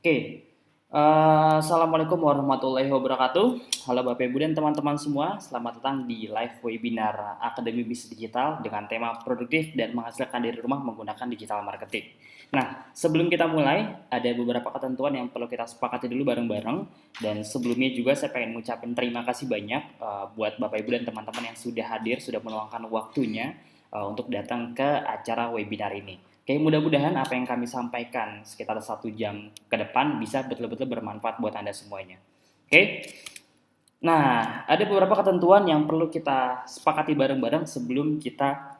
Oke, Assalamualaikum warahmatullahi wabarakatuh. Halo Bapak Ibu dan teman-teman semua, selamat datang di live webinar Akademi Bisnis Digital dengan tema produktif dan menghasilkan dari rumah menggunakan digital marketing. Nah, sebelum kita mulai, ada beberapa ketentuan yang perlu kita sepakati dulu bareng-bareng. Dan sebelumnya juga saya pengen ngucapin terima kasih banyak buat Bapak Ibu dan teman-teman yang sudah hadir, sudah meluangkan waktunya untuk datang ke acara webinar ini. Oke, mudah-mudahan apa yang kami sampaikan sekitar 1 jam ke depan bisa betul-betul bermanfaat buat Anda semuanya. Oke, nah ada beberapa ketentuan yang perlu kita sepakati bareng-bareng sebelum kita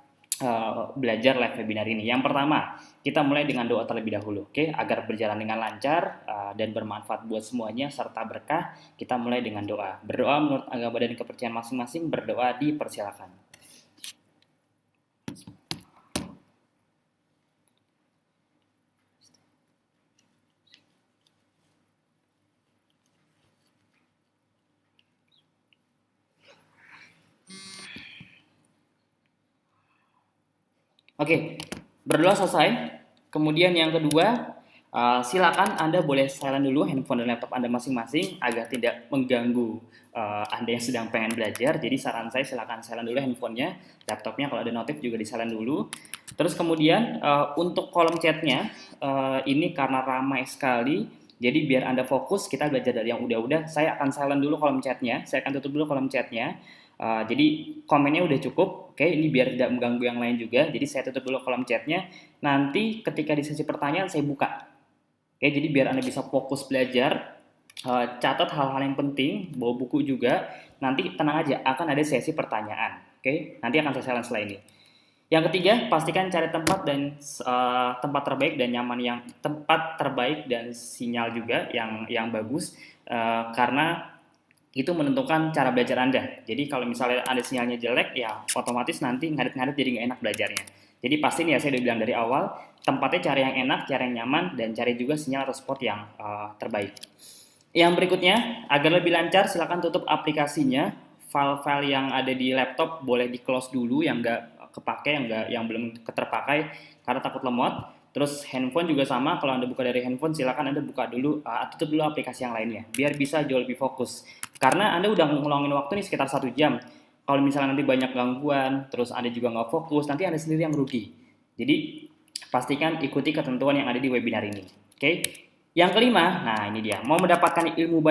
belajar live webinar ini. Yang pertama, kita mulai dengan doa terlebih dahulu, oke, agar berjalan dengan lancar dan bermanfaat buat semuanya serta berkah. Kita mulai dengan doa. Berdoa menurut agama dan kepercayaan masing-masing, berdoa dipersilakan. Oke, berdoa selesai. Kemudian yang kedua, silakan Anda boleh silent dulu handphone dan laptop Anda masing-masing agar tidak mengganggu Anda yang sedang pengen belajar. Jadi saran saya silakan silent dulu handphonenya, laptopnya kalau ada notif juga di silent dulu. Terus kemudian untuk kolom chatnya ini karena ramai sekali, jadi biar Anda fokus kita belajar dari yang udah-udah. Saya akan silent dulu kolom chatnya, saya akan tutup dulu kolom chatnya. Jadi komennya udah cukup, oke, ini biar tidak mengganggu yang lain juga. Jadi saya tutup dulu kolom chatnya. Nanti ketika di sesi pertanyaan saya buka, oke. Jadi biar Anda bisa fokus belajar, catat hal-hal yang penting, bawa buku juga. Nanti tenang aja, akan ada sesi pertanyaan, oke. Nanti akan saya silent setelah ini. Yang ketiga, pastikan cari tempat dan tempat terbaik dan nyaman, yang tempat terbaik dan sinyal juga yang bagus, karena itu menentukan cara belajar Anda. Jadi kalau misalnya Anda sinyalnya jelek, ya otomatis nanti ngadet-ngadet jadi nggak enak belajarnya. Jadi pasti nih ya, saya udah bilang dari awal, tempatnya cari yang enak, cari yang nyaman, dan cari juga sinyal atau spot yang terbaik. Yang berikutnya, agar lebih lancar, silakan tutup aplikasinya. File-file yang ada di laptop boleh di close dulu, yang nggak kepake, yang belum terpakai, karena takut lemot. Terus handphone juga sama, kalau Anda buka dari handphone silakan Anda buka dulu, tutup dulu aplikasi yang lainnya, biar bisa jauh lebih fokus. Karena Anda udah ngeluangin waktu nih sekitar 1 jam. Kalau misalnya nanti banyak gangguan, terus Anda juga nggak fokus, nanti Anda sendiri yang rugi. Jadi pastikan ikuti ketentuan yang ada di webinar ini. Oke? Yang kelima, nah ini dia. Mau mendapatkan ilmu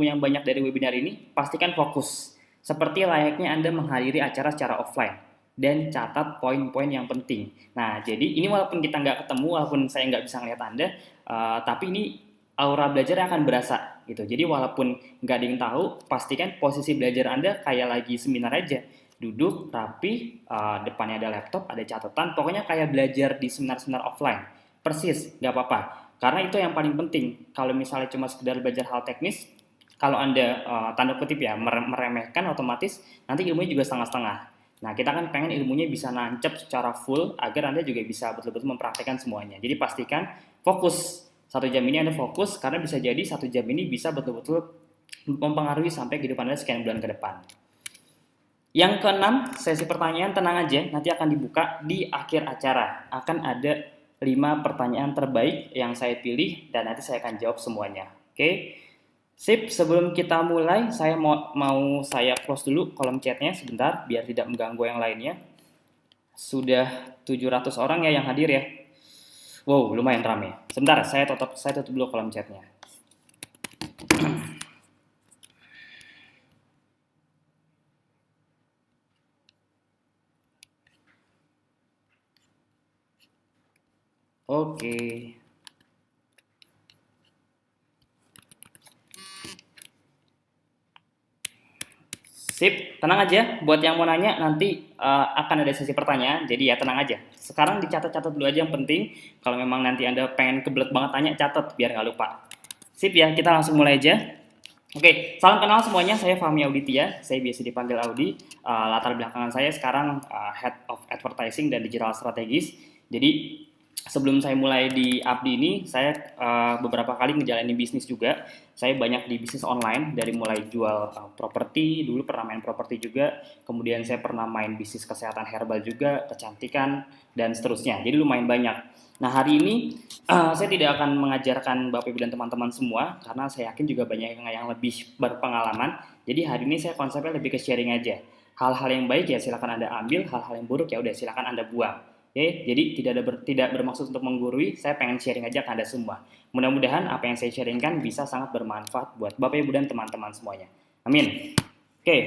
yang banyak dari webinar ini, pastikan fokus. Seperti layaknya Anda menghadiri acara secara offline. Dan catat poin-poin yang penting. Nah, jadi ini walaupun kita nggak ketemu, walaupun saya nggak bisa ngeliat Anda, tapi ini aura belajar akan berasa gitu. Jadi walaupun nggak ada yang tahu, pastikan posisi belajar Anda kayak lagi seminar aja. Duduk rapi, depannya ada laptop, ada catatan, pokoknya kayak belajar di seminar-seminar offline. Persis, nggak apa-apa. Karena itu yang paling penting. Kalau misalnya cuma sekedar belajar hal teknis, kalau Anda tanda kutip ya meremehkan, otomatis nanti ilmunya juga setengah-setengah. Nah, kita kan pengen ilmunya bisa nancep secara full agar Anda juga bisa betul-betul mempraktekkan semuanya. Jadi pastikan fokus. 1 jam ini Anda fokus, karena bisa jadi 1 jam ini bisa betul-betul mempengaruhi sampai kehidupan Anda sekian bulan ke depan. Yang keenam, sesi pertanyaan tenang aja, nanti akan dibuka di akhir acara. Akan ada 5 pertanyaan terbaik yang saya pilih dan nanti saya akan jawab semuanya. Oke? Sip, sebelum kita mulai, saya mau saya close dulu kolom chatnya sebentar biar tidak mengganggu yang lainnya. Sudah 700 orang ya yang hadir ya. Wow, lumayan ramai. Sebentar, saya tutup dulu kolom chatnya. Oke. Sip, tenang aja. Buat yang mau nanya nanti akan ada sesi pertanyaan. Jadi ya tenang aja. Sekarang dicatat-catat dulu aja yang penting. Kalau memang nanti Anda pengen kebelet banget tanya, catat biar nggak lupa. Sip ya, kita langsung mulai aja. Oke, salam kenal semuanya. Saya Fahmi Auditia. Saya biasa dipanggil Audi. Latar belakangan saya sekarang Head of Advertising dan Digital Strategis. Jadi sebelum saya mulai di Abdi ini, saya beberapa kali ngejalanin bisnis juga. Saya banyak di bisnis online, dari mulai jual properti, dulu pernah main properti juga, kemudian saya pernah main bisnis kesehatan herbal juga, kecantikan, dan seterusnya. Jadi lumayan banyak. Nah, hari ini saya tidak akan mengajarkan Bapak Ibu dan teman-teman semua, karena saya yakin juga banyak yang lebih berpengalaman. Jadi hari ini saya konsepnya lebih ke sharing aja. Hal-hal yang baik ya silakan Anda ambil, hal-hal yang buruk ya udah silakan Anda buang. Oke, jadi tidak bermaksud untuk menggurui, saya pengen sharing aja ke Anda semua. Mudah-mudahan apa yang saya sharingkan bisa sangat bermanfaat buat Bapak Ibu dan teman-teman semuanya. Amin. Oke.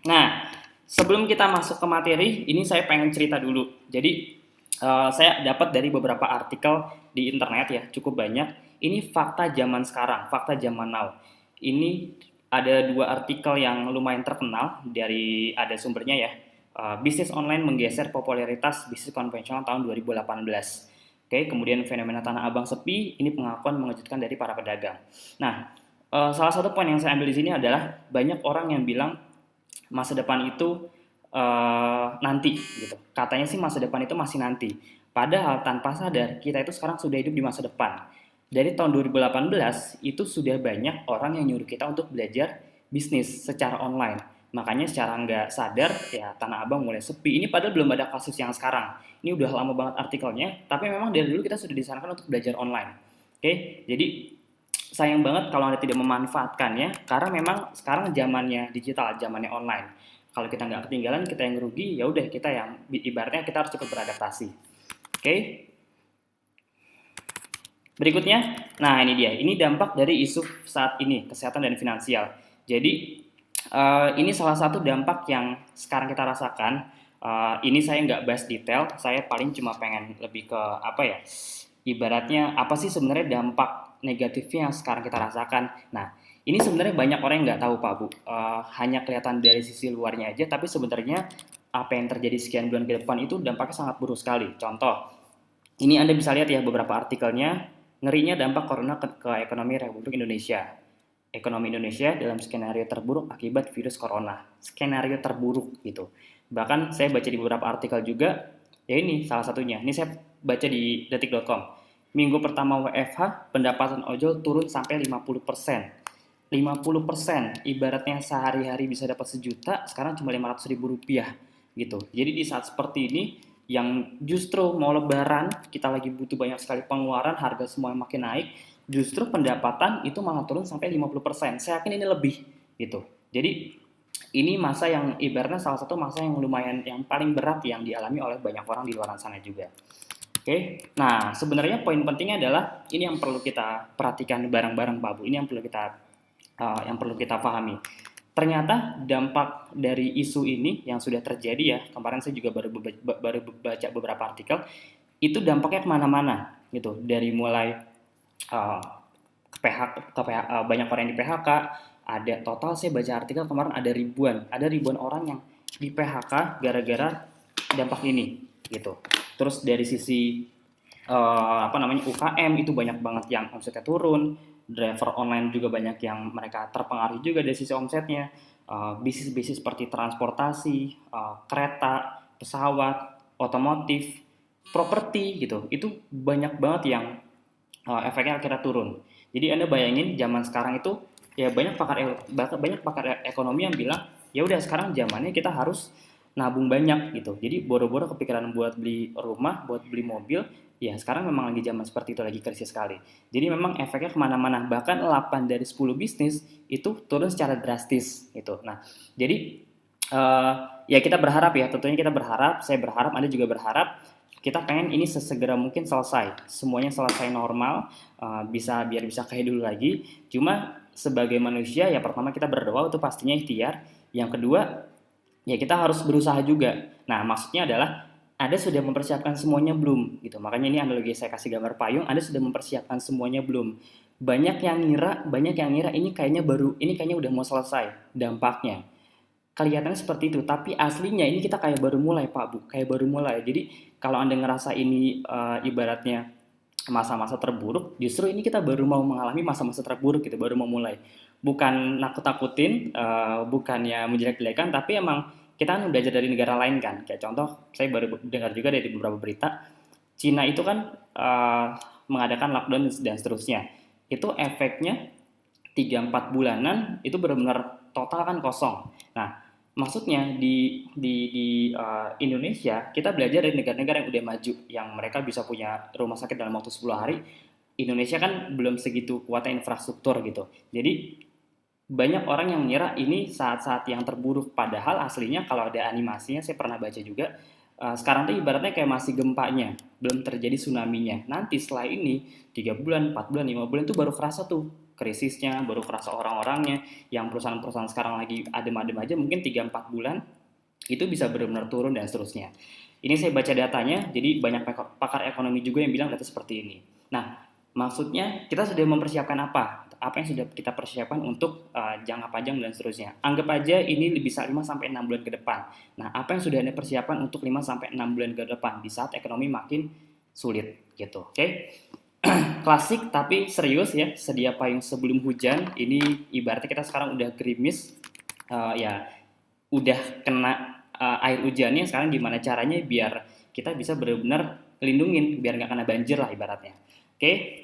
Nah, sebelum kita masuk ke materi, ini saya pengen cerita dulu. Jadi saya dapat dari beberapa artikel di internet ya, cukup banyak. Ini fakta zaman sekarang, fakta zaman now. Ini ada dua artikel yang lumayan terkenal, dari ada sumbernya ya. Bisnis online menggeser popularitas bisnis konvensional tahun 2018. Oke, kemudian fenomena Tanah Abang sepi, ini pengakuan mengejutkan dari para pedagang. Nah, salah satu poin yang saya ambil di sini adalah banyak orang yang bilang masa depan itu nanti gitu. Katanya sih masa depan itu masih nanti. Padahal tanpa sadar kita itu sekarang sudah hidup di masa depan. Dari tahun 2018 itu sudah banyak orang yang nyuruh kita untuk belajar bisnis secara online. Makanya secara nggak sadar ya Tanah Abang mulai sepi. Ini padahal belum ada kasus yang sekarang. Ini udah lama banget artikelnya. Tapi memang dari dulu kita sudah disarankan untuk belajar online. Oke, jadi sayang banget kalau Anda tidak memanfaatkannya, karena memang sekarang zamannya digital, zamannya online. Kalau kita nggak ketinggalan, kita yang rugi, ya udah kita yang ibaratnya kita harus cepat beradaptasi. Oke. Berikutnya, nah ini dia. Ini dampak dari isu saat ini, kesehatan dan finansial. Jadi ini salah satu dampak yang sekarang kita rasakan. Ini saya nggak bahas detail, saya paling cuma pengen lebih ke apa ya? Ibaratnya apa sih sebenarnya dampak negatifnya yang sekarang kita rasakan. Nah, ini sebenarnya banyak orang yang nggak tahu Pak Bu. Hanya kelihatan dari sisi luarnya aja, tapi sebenarnya apa yang terjadi sekian bulan ke depan itu dampaknya sangat buruk sekali. Contoh, ini Anda bisa lihat ya beberapa artikelnya, ngerinya dampak corona ke ekonomi Republik Indonesia. Ekonomi Indonesia dalam skenario terburuk akibat virus corona. Skenario terburuk gitu. Bahkan saya baca di beberapa artikel juga, ya ini salah satunya. Ini saya baca di detik.com. Minggu pertama WFH, pendapatan ojol turun sampai 50%. 50%, ibaratnya sehari-hari bisa dapat sejuta, sekarang cuma 500.000 rupiah gitu. Jadi di saat seperti ini, yang justru mau lebaran, kita lagi butuh banyak sekali pengeluaran, harga semua yang makin naik, justru pendapatan itu malah turun sampai 50%. Saya yakin ini lebih gitu. Jadi ini masa yang ibaratnya salah satu masa yang lumayan, yang paling berat yang dialami oleh banyak orang di luar sana juga. Oke, nah sebenarnya poin pentingnya adalah ini yang perlu kita perhatikan bareng-bareng Pak Bu. Ini yang perlu kita pahami. Ternyata dampak dari isu ini yang sudah terjadi ya, kemarin saya juga baru baca beberapa artikel, itu dampaknya kemana-mana gitu. Dari mulai uh, banyak orang yang di PHK, ada total saya baca artikel kemarin ada ribuan orang yang di PHK gara-gara dampak ini gitu. Terus dari sisi UKM itu banyak banget yang omsetnya turun, driver online juga banyak yang mereka terpengaruh juga dari sisi omsetnya. Bisnis-bisnis seperti transportasi, kereta, pesawat, otomotif, properti gitu, itu banyak banget yang efeknya akhirnya turun. Jadi Anda bayangin zaman sekarang itu ya banyak pakar ekonomi yang bilang ya udah sekarang zamannya kita harus nabung banyak gitu. Jadi boro-boro kepikiran buat beli rumah, buat beli mobil, ya sekarang memang lagi zaman seperti itu, lagi krisis sekali. Jadi memang efeknya kemana-mana, bahkan 8 dari 10 bisnis itu turun secara drastis gitu. Nah, jadi ya kita berharap ya, tentunya kita berharap, saya berharap, Anda juga berharap, kita pengen ini sesegera mungkin selesai, semuanya selesai normal, biar bisa kayak dulu lagi. Cuma sebagai manusia ya pertama kita berdoa, itu pastinya ikhtiar. Yang kedua ya kita harus berusaha juga. Nah, maksudnya adalah Anda sudah mempersiapkan semuanya belum gitu. Makanya ini analogi saya kasih gambar payung, Anda sudah mempersiapkan semuanya belum? Banyak yang ngira ini kayaknya udah mau selesai dampaknya. Kelihatannya seperti itu, tapi aslinya ini kita kayak baru mulai, Pak Bu, kayak baru mulai. Jadi kalau Anda ngerasa ini ibaratnya masa-masa terburuk, justru ini kita baru mau mengalami masa-masa terburuk gitu, baru mau mulai. Bukan nakut-nakutin, bukannya menjelek-jelekan, tapi emang kita kan belajar dari negara lain kan. Kayak contoh, saya baru dengar juga dari beberapa berita, Cina itu kan mengadakan lockdown dan seterusnya. Itu efeknya 3-4 bulanan itu benar-benar total kan kosong. Nah, maksudnya di Indonesia kita belajar dari negara-negara yang udah maju, yang mereka bisa punya rumah sakit dalam waktu 10 hari. Indonesia kan belum segitu kuatnya infrastruktur gitu. Jadi banyak orang yang mengira ini saat-saat yang terburuk, padahal aslinya kalau ada animasinya saya pernah baca juga, sekarang tuh ibaratnya kayak masih gempanya, belum terjadi tsunami-nya. Nanti setelah ini 3 bulan, 4 bulan, 5 bulan itu baru kerasa tuh krisisnya, baru kerasa orang-orangnya. Yang perusahaan-perusahaan sekarang lagi adem-adem aja mungkin 3-4 bulan itu bisa benar-benar turun dan seterusnya. Ini saya baca datanya, jadi banyak pakar ekonomi juga yang bilang data seperti ini. Nah, maksudnya kita sudah mempersiapkan apa? Apa yang sudah kita persiapkan untuk jangka panjang dan seterusnya. Anggap aja ini bisa 5-6 bulan ke depan. Nah, apa yang sudah Anda persiapkan untuk 5-6 bulan ke depan di saat ekonomi makin sulit gitu. Oke. Klasik tapi serius ya, sedia payung sebelum hujan. Ini ibaratnya kita sekarang udah gerimis, ya udah kena air hujannya, sekarang gimana caranya biar kita bisa benar-benar lindungin biar nggak kena banjir lah ibaratnya. Oke,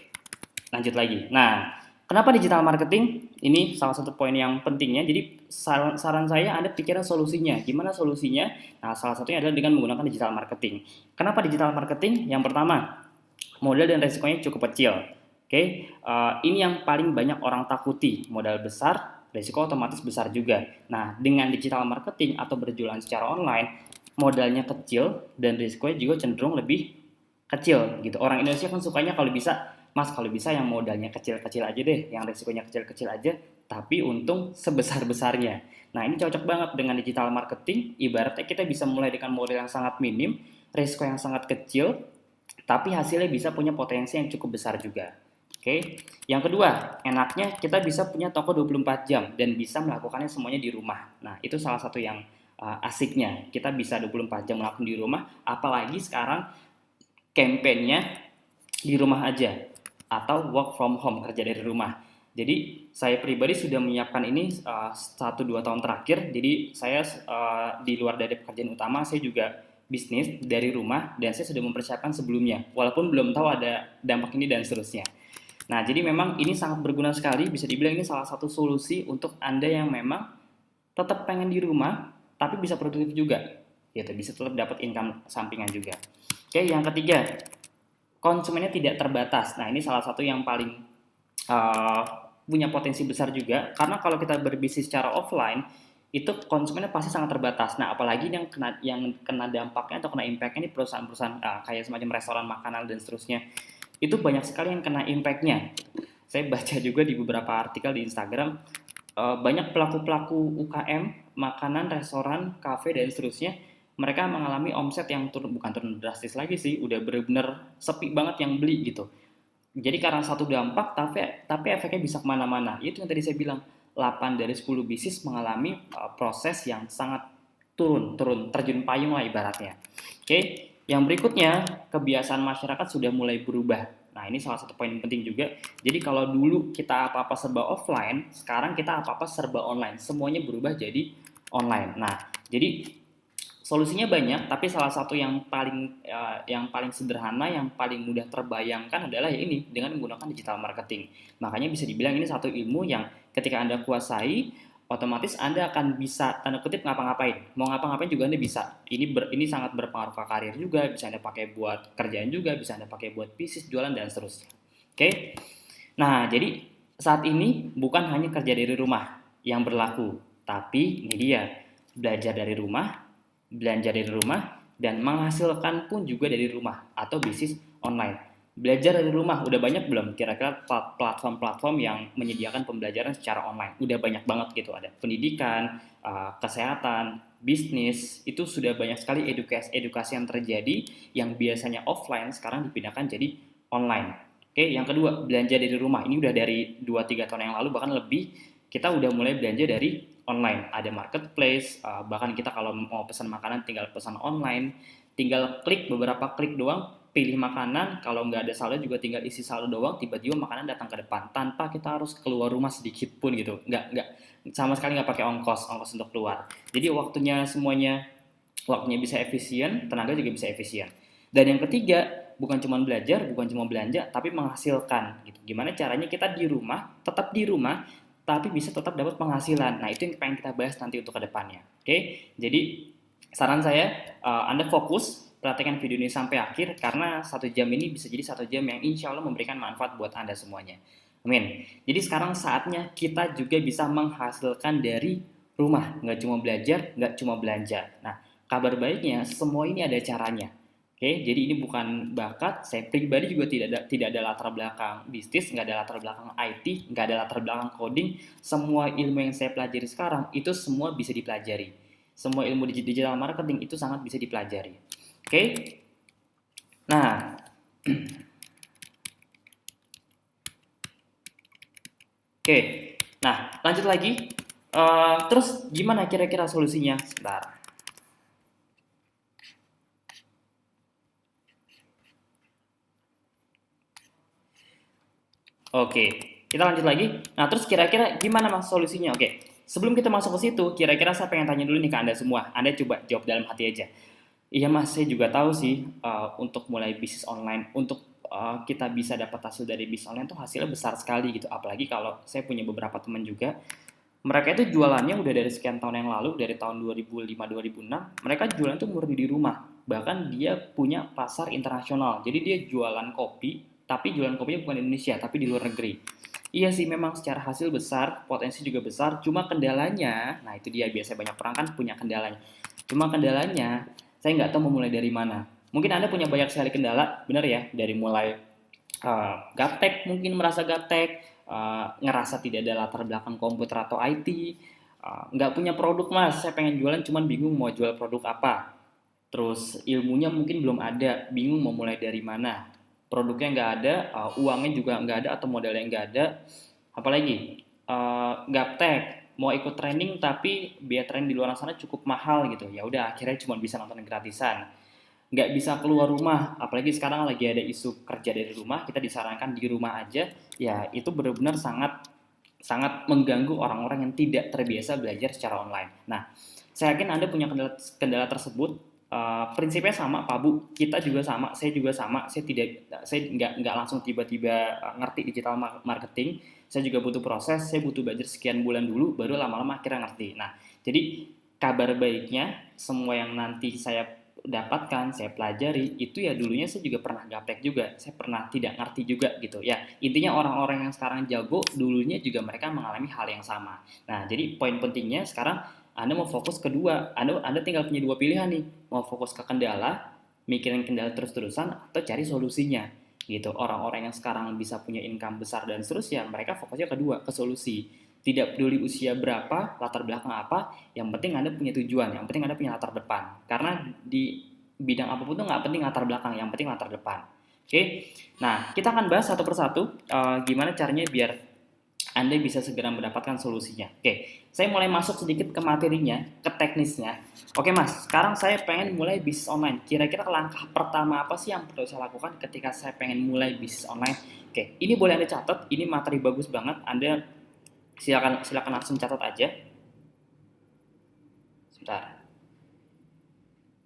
lanjut lagi. Nah, kenapa digital marketing? Ini salah satu poin yang pentingnya. Jadi saran saya Anda pikirin solusinya. Gimana solusinya? Nah, salah satunya adalah dengan menggunakan digital marketing. Kenapa digital marketing? Yang pertama, modal dan resikonya cukup kecil. Oke, ini yang paling banyak orang takuti. Modal besar, resiko otomatis besar juga. Nah, dengan digital marketing atau berjualan secara online, modalnya kecil dan risikonya juga cenderung lebih kecil gitu. Orang Indonesia kan sukanya kalau bisa, Mas kalau bisa yang modalnya kecil-kecil aja deh, yang risikonya kecil-kecil aja, tapi untung sebesar-besarnya. Nah, ini cocok banget dengan digital marketing. Ibaratnya kita bisa mulai dengan modal yang sangat minim, risiko yang sangat kecil, tapi hasilnya bisa punya potensi yang cukup besar juga. Oke. Yang kedua, enaknya kita bisa punya toko 24 jam dan bisa melakukannya semuanya di rumah. Nah, itu salah satu yang asiknya. Kita bisa 24 jam melakukan di rumah, apalagi sekarang campaign-nya di rumah aja atau work from home, kerja dari rumah. Jadi saya pribadi sudah menyiapkan ini 1-2 tahun terakhir. Jadi saya di luar dari pekerjaan utama saya juga bisnis dari rumah dan saya sudah mempersiapkan sebelumnya. Walaupun belum tahu ada dampak ini dan seterusnya. Nah, jadi memang ini sangat berguna sekali. Bisa dibilang ini salah satu solusi untuk Anda yang memang tetap pengen di rumah tapi bisa produktif juga. Gitu, bisa tetap dapat income sampingan juga. Oke, yang ketiga, konsumennya tidak terbatas. Nah, ini salah satu yang paling punya potensi besar juga, karena kalau kita berbisnis secara offline itu konsumennya pasti sangat terbatas. Nah, apalagi yang kena dampaknya atau kena impactnya ini perusahaan-perusahaan kayak semacam restoran, makanan dan seterusnya. Itu banyak sekali yang kena impactnya. Saya baca juga di beberapa artikel di Instagram, banyak pelaku-pelaku UKM, makanan, restoran, kafe dan seterusnya, mereka mengalami omset yang bukan turun drastis lagi sih, udah bener-bener sepi banget yang beli gitu. Jadi karena satu dampak, tapi efeknya bisa kemana-mana. Itu yang tadi saya bilang, 8 dari 10 bisnis mengalami proses yang sangat turun, terjun payung lah ibaratnya. Oke, yang berikutnya, kebiasaan masyarakat sudah mulai berubah. Nah, ini salah satu poin yang penting juga. Jadi kalau dulu kita apa-apa serba offline, sekarang kita apa-apa serba online. Semuanya berubah jadi online. Nah, jadi solusinya banyak, tapi salah satu yang paling sederhana, yang paling mudah terbayangkan adalah ya ini, dengan menggunakan digital marketing. Makanya bisa dibilang ini satu ilmu yang ketika Anda kuasai, otomatis Anda akan bisa tanda kutip ngapa-ngapain. Mau ngapa-ngapain juga Anda bisa. Ini sangat berpengaruh ke karir juga, bisa Anda pakai buat kerjaan juga, bisa Anda pakai buat bisnis, jualan dan seterusnya. Oke. Nah, jadi saat ini bukan hanya kerja dari rumah yang berlaku, tapi ini dia, belajar dari rumah, belanja dari rumah, dan menghasilkan pun juga dari rumah atau bisnis online. Belajar dari rumah, udah banyak belum kira-kira platform-platform yang menyediakan pembelajaran secara online? Udah banyak banget gitu, ada pendidikan, kesehatan, bisnis, itu sudah banyak sekali edukasi yang terjadi yang biasanya offline sekarang dipindahkan jadi online. Oke, yang kedua, belanja dari rumah. Ini udah dari 2-3 tahun yang lalu, bahkan lebih, kita udah mulai belanja dari online. Ada marketplace, bahkan kita kalau mau pesan makanan tinggal pesan online, tinggal beberapa klik doang, pilih makanan, kalau nggak ada saldo juga tinggal isi saldo doang, tiba-tiba makanan datang ke depan, tanpa kita harus keluar rumah sedikit pun gitu. Nggak, sama sekali nggak pakai ongkos untuk keluar. Jadi waktunya bisa efisien, tenaga juga bisa efisien. Dan yang ketiga, bukan cuma belajar, bukan cuma belanja, tapi menghasilkan gitu. Gimana caranya kita di rumah, tetap di rumah, tapi bisa tetap dapat penghasilan. Nah, itu yang pengen kita bahas nanti untuk kedepannya. Oke, jadi saran saya, Anda fokus perhatikan video ini sampai akhir karena 1 jam ini bisa jadi 1 jam yang insya Allah memberikan manfaat buat Anda semuanya. Amin. Jadi sekarang saatnya kita juga bisa menghasilkan dari rumah, nggak cuma belajar, nggak cuma belanja. Nah, kabar baiknya semua ini ada caranya. Oke, jadi ini bukan bakat. Saya pribadi juga tidak ada latar belakang bisnis, nggak ada latar belakang IT, nggak ada latar belakang coding. Semua ilmu yang saya pelajari sekarang itu semua bisa dipelajari. Semua ilmu digital marketing itu sangat bisa dipelajari. Oke, nah, oke, nah lanjut lagi. Terus gimana kira-kira solusinya? Sebentar. Oke, kita lanjut lagi. Nah, terus kira-kira gimana mas solusinya? Oke, sebelum kita masuk ke situ, kira-kira saya pengen tanya dulu nih ke Anda semua. Anda coba jawab dalam hati aja. Iya mas, saya juga tahu sih untuk mulai bisnis online, untuk kita bisa dapat hasil dari bisnis online tuh hasilnya besar sekali gitu. Apalagi kalau saya punya beberapa teman juga, mereka itu jualannya udah dari sekian tahun yang lalu, dari tahun 2005-2006, mereka jualan tuh murni di rumah. Bahkan dia punya pasar internasional. Jadi dia jualan kopi, tapi jualan kopinya bukan di Indonesia, tapi di luar negeri. Iya sih memang secara hasil besar, potensi juga besar, cuma kendalanya, nah itu dia biasanya banyak orang kan punya kendalanya. Cuma kendalanya, saya nggak tahu mau mulai dari mana. Mungkin Anda punya banyak sekali kendala, benar ya, dari mulai gaptek, mungkin merasa gaptek, ngerasa tidak ada latar belakang komputer atau IT, nggak punya produk mas, saya pengen jualan cuman bingung mau jual produk apa. Terus ilmunya mungkin belum ada, bingung mau mulai dari mana. Produknya nggak ada, uangnya juga nggak ada atau modalnya nggak ada. Apalagi gaptek, mau ikut training tapi biaya training di luar sana cukup mahal gitu. Ya udah akhirnya cuma bisa nonton gratisan. Nggak bisa keluar rumah, apalagi sekarang lagi ada isu kerja dari rumah, kita disarankan di rumah aja. Ya itu benar-benar sangat sangat mengganggu orang-orang yang tidak terbiasa belajar secara online. Nah, saya yakin Anda punya kendala tersebut. Prinsipnya sama, Pak Bu. Kita juga sama, saya juga sama. Saya nggak langsung tiba-tiba ngerti digital marketing. Saya juga butuh proses. Saya butuh belajar sekian bulan dulu, baru lama-lama akhirnya ngerti. Nah, jadi kabar baiknya semua yang nanti saya dapatkan, saya pelajari, itu ya dulunya saya juga pernah gaptek juga, saya pernah tidak ngerti juga gitu ya. Intinya orang-orang yang sekarang jago, dulunya juga mereka mengalami hal yang sama. Nah, jadi poin pentingnya sekarang Anda mau fokus kedua, Anda tinggal punya dua pilihan nih, mau fokus ke kendala, mikirin kendala terus-terusan, atau cari solusinya gitu. Orang-orang yang sekarang bisa punya income besar dan seterusnya, mereka fokusnya kedua, ke solusi. Tidak peduli usia berapa, latar belakang apa, yang penting Anda punya tujuan, yang penting Anda punya latar depan. Karena di bidang apapun tuh nggak penting latar belakang, yang penting latar depan. Oke, nah kita akan bahas satu persatu gimana caranya biar Anda bisa segera mendapatkan solusinya. Oke, saya mulai masuk sedikit ke materinya, ke teknisnya. Oke mas, sekarang saya pengen mulai bisnis online. Kira-kira langkah pertama apa sih yang perlu saya lakukan ketika saya pengen mulai bisnis online? Oke, ini boleh Anda catat, ini materi bagus banget. Anda silakan langsung catat aja. Sebentar.